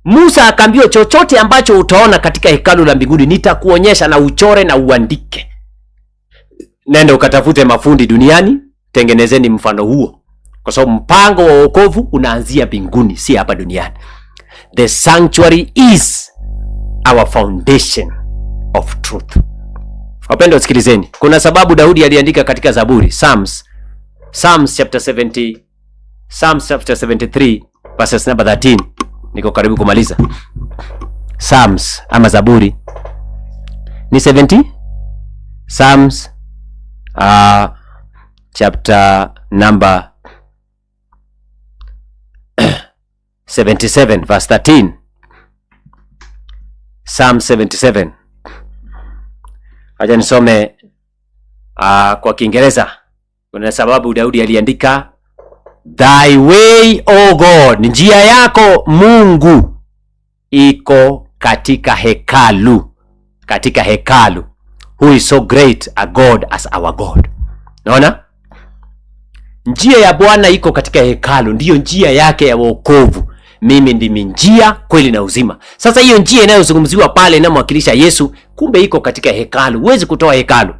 Musa akaambiwa chochote ambacho utaona katika hekalu la mbinguni nitakuonyesha, na uchore na uandike. Nenda ukatafute mafundi duniani, tengenezeni mfano huo, kwa sababu mpango wa wokovu unaanzia mbinguni, si hapa duniani. The sanctuary is our foundation of truth. Wapendwa, sikilizeni. Kuna sababu Daudi aliandika katika Zaburi, Psalms chapter 70, Psalms chapter 73 verses number 13. Niko karibu kumaliza. Psalms ama Zaburi ni 70, Psalms chapter number 77 verse 13. Psalm 77. Acha nisome kwa Kiingereza. Kuna sababu Daudi aliandika, Thy way, O God, njia yako Mungu iko katika hekalu. Katika hekalu. Who is so great a God as our God. Naona? Njia ya Bwana iko katika hekalu, ndiyo njia yake ya wokovu. Mimi ndimi njia, kweli na uzima. Sasa hiyo njia inayozungumziwa pale inamwakilisha Yesu, kumbe iko katika hekalu. Huwezi kutoa hekalu.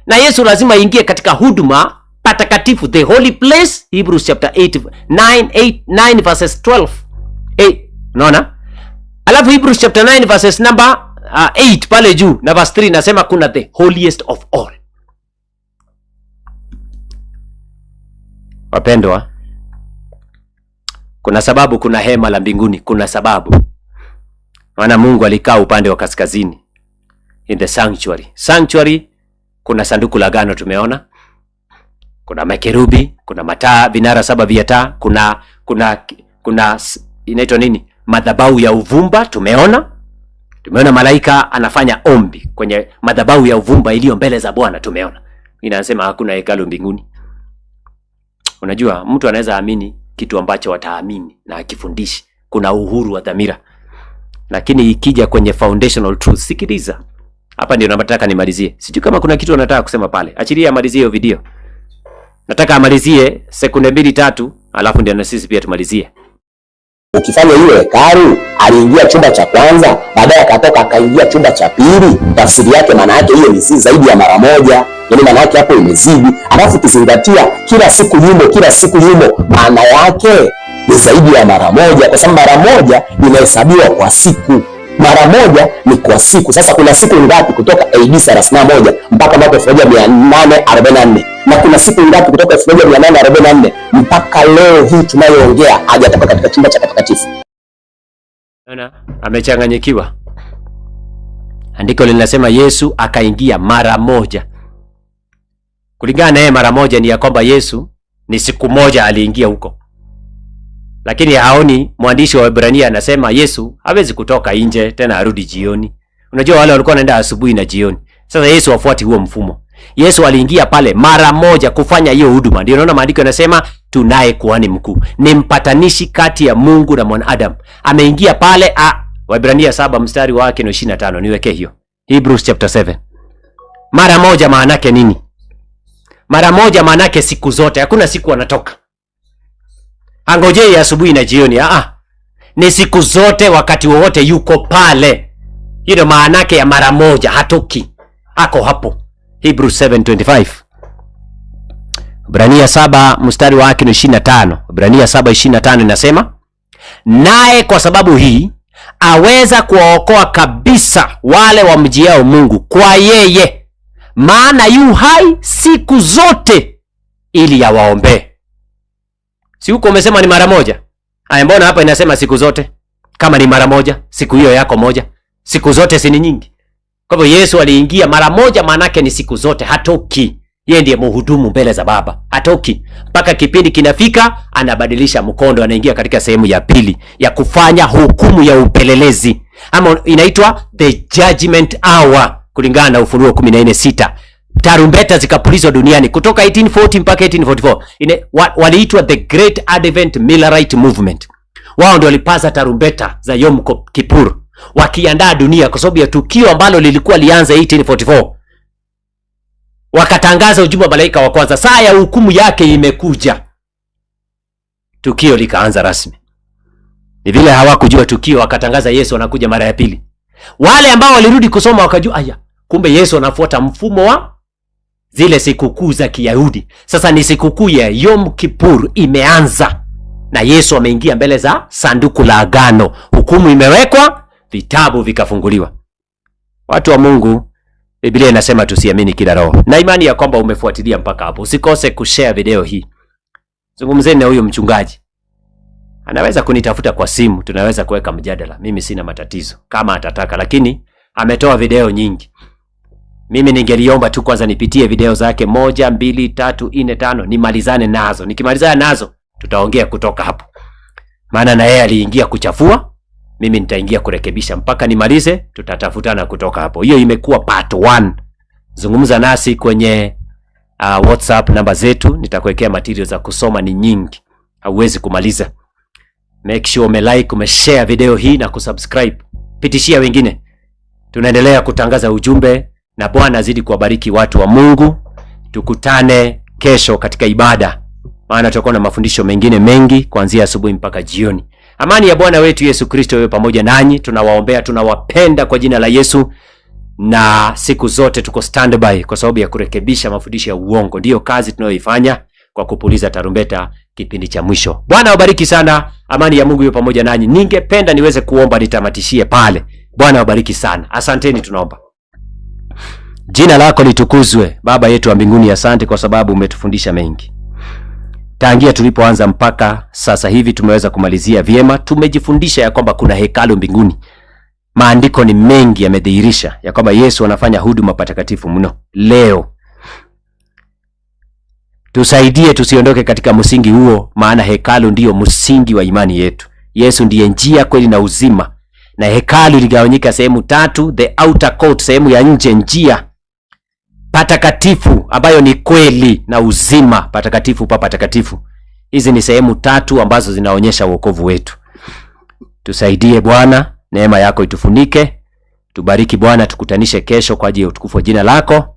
Na Yesu lazima ingie katika huduma patakatifu, the holy place, Hebrews chapter 9 verses 12. Unaona? Alafu Hebrews chapter 9 verses number 8 pale juu na verse 3 nasema kuna the holiest of all. Wapendwa, kuna sababu, kuna hema la mbinguni, kuna sababu. Maana Mungu alikaa upande wa kaskazini in the sanctuary. Sanctuary, kuna sanduku la agano tumeona. Kuna makerubi, kuna mataa, vinara 7 vya taa, kuna inaitwa nini? Madhabahu ya uvumba tumeona. Tumeona malaika anafanya ombi kwenye madhabahu ya uvumba iliyo mbele za Bwana tumeona. Inasema hakuna hekalu mbinguni. Unajua mtu anaweza amini kitu ambacho wataamini na akifundishi. Kuna uhuru wa dhamira. Lakini ikija kwenye foundational truth, sikiliza. Hapa ndio nataka nimalizie. Sijui kama kuna kitu anataka kusema pale. Achilia amalizie hiyo video. Nataka amalizie sekunde 2-3, alafu ndio na sisi pia tumalizie. Ukifanya hiyo hekalu, aliingia chumba cha kwanza, baadaye akatoka akaingia chumba cha pili. Tafsiri yake maana yake hiyo ni si zaidi ya mara moja. Yaani maana yake hapo imezidi. Alafu kizingatia kila siku yumo, maana yake ni zaidi ya mara moja, kwa sababu mara moja inahesabiwa kwa siku. Mara moja ni kwa siku. Sasa kuna siku ngapi kutoka AD 31 mpaka mwaka 1844? Na kuna siku ngapi kutoka 1844 mpaka leo hii tunayoongea hajatoka katika chumba cha patakatifu? Amechanganyikiwa. Andiko linasema Yesu akaingia mara moja. Kulingana naye mara moja ni ya kwamba Yesu ni siku moja aliingia huko. Lakini haoni, mwandishi wa Waebrania anasema Yesu hawezi kutoka nje tena arudi jioni. Unajua wale walikuwa wanaenda asubuhi na jioni. Sasa Yesu afuati huo mfumo. Yesu aliingia pale mara moja kufanya hiyo huduma. Ndio unaona maandiko yanasema tunaye kuhani mkuu, ni mpatanishi kati ya Mungu na mwanadamu. Ameingia pale. Waebrania 7 mstari wake ni 25. Niweke hiyo. Hebrews chapter 7. Mara moja maana yake nini? Mara moja maana yake siku zote. Hakuna siku anatoka. Angojei asubuhi na jioni. Ni siku zote, wakati wowote yuko pale. Hiyo maana yake ya mara moja, hatoki. Ako hapo. Hebrews 7:25. Ibrania 7 mstari wake ni 25. Ibrania 7:25 inasema, naye kwa sababu hii aweza kuwaokoa kabisa wale wamjiao Mungu kwa yeye, maana yu hai siku zote ili yawaombee. Si huko umesema ni mara moja? Mbona hapa inasema siku zote? Kama ni mara moja, siku hiyo yako moja. Siku zote si ni nyingi. Kwa hivyo Yesu aliingia mara moja, manake ni siku zote, hatoki. Yeye ndiye mhudumu mbele za Baba. Hatoki. Mpaka kipindi kinafika, anabadilisha mkondo, anaingia katika sehemu ya pili ya kufanya hukumu ya upelelezi. Ama inaitwa the judgment hour kulingana na Ufunuo 14:6. Tarumbeta zikapulizwa duniani kutoka 1840 mpaka 1844. Waliitwa the Great Advent Millerite Movement. Wao ndio walipaza tarumbeta za Yom Kippur wakiandaa dunia kwa sababu ya tukio ambalo lilikuwa lianza 1844. Wakatangaza ujumbe wa malaika wa kwanza, saa ya hukumu yake imekuja. Tukio likaanza rasmi. Ni vile hawakujua tukio, wakatangaza Yesu anakuja mara ya pili. Wale ambao walirudi kusoma wakajua, kumbe Yesu anafuata mfumo wa zile sikukuu za Kiyahudi. Sasa ni sikukuu ya Yom Kippur imeanza na Yesu ameingia mbele za sanduku la agano. Hukumu imewekwa, vitabu vikafunguliwa. Watu wa Mungu, Biblia inasema tusiamini kila roho. Na imani ya kwamba umefuatilia mpaka hapo. Usikose kushare video hii. Zungumzeni na huyo mchungaji. Anaweza kunitafuta kwa simu, tunaweza kuweka mjadala. Mimi sina matatizo kama atataka, lakini ametoa video nyingi. Mimi ningeliomba tu kwanza nipitie video zake 1, 2, 3, 4, 5 nimalizane nazo. Nikimalizana nazo tutaongea kutoka hapo. Maana na yeye aliingia kuchafua, mimi nitaingia kurekebisha. Mpaka nimalize tutatafutana kutoka hapo. Hiyo imekuwa part 1. Zungumza nasi kwenye WhatsApp namba zetu, nitakuwekea material za kusoma, ni nyingi. Hauwezi kumaliza. Make sure umelike, umeshare video hii na kusubscribe. Pitishia wengine. Tunaendelea kutangaza ujumbe na Bwana azidi kuwabariki watu wa Mungu. Tukutane kesho katika ibada. Maana tutakuwa na mafundisho mengine mengi kuanzia asubuhi mpaka jioni. Amani ya Bwana wetu Yesu Kristo iwe pamoja nanyi. Tunawaombea, tunawapenda kwa jina la Yesu. Na siku zote tuko standby kwa sababu ya kurekebisha mafundisho ya uongo. Ndiyo kazi tunayoifanya kwa kupuliza tarumbeta kipindi cha mwisho. Bwana wabariki sana. Amani ya Mungu iwe pamoja nanyi. Ningependa niweze kuomba nitamatishie pale. Bwana wabariki sana. Asanteni, tunaomba. Jina lako litukuzwe. Baba yetu wa mbinguni, asante kwa sababu umetufundisha mengi. Tangia tulipoanza mpaka sasa hivi tumeweza kumalizia vyema. Tumejifundisha ya kwamba kuna hekalu mbinguni. Maandiko ni mengi yamedhihirisha ya kwamba Yesu anafanya huduma patakatifu mno. Leo tusaidie tusiondoke katika msingi huo, maana hekalu ndiyo msingi wa imani yetu. Yesu ndiye njia, kweli na uzima. Na hekalu ligawanyika sehemu 3, the outer court, sehemu ya nje, njia patakatifu ambayo ni kweli na uzima, patakatifu pa patakatifu. Hizi ni sehemu 3 ambazo zinaonyesha wokovu wetu. Tusaidie Bwana, neema yako itufunike. Tubariki Bwana, tukutanishe kesho kwa ajili ya utukufu wa jina lako.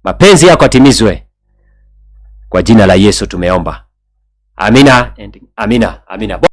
Mapenzi yako yatimizwe. Kwa jina la Yesu tumeomba. Amina. Amina. Amina.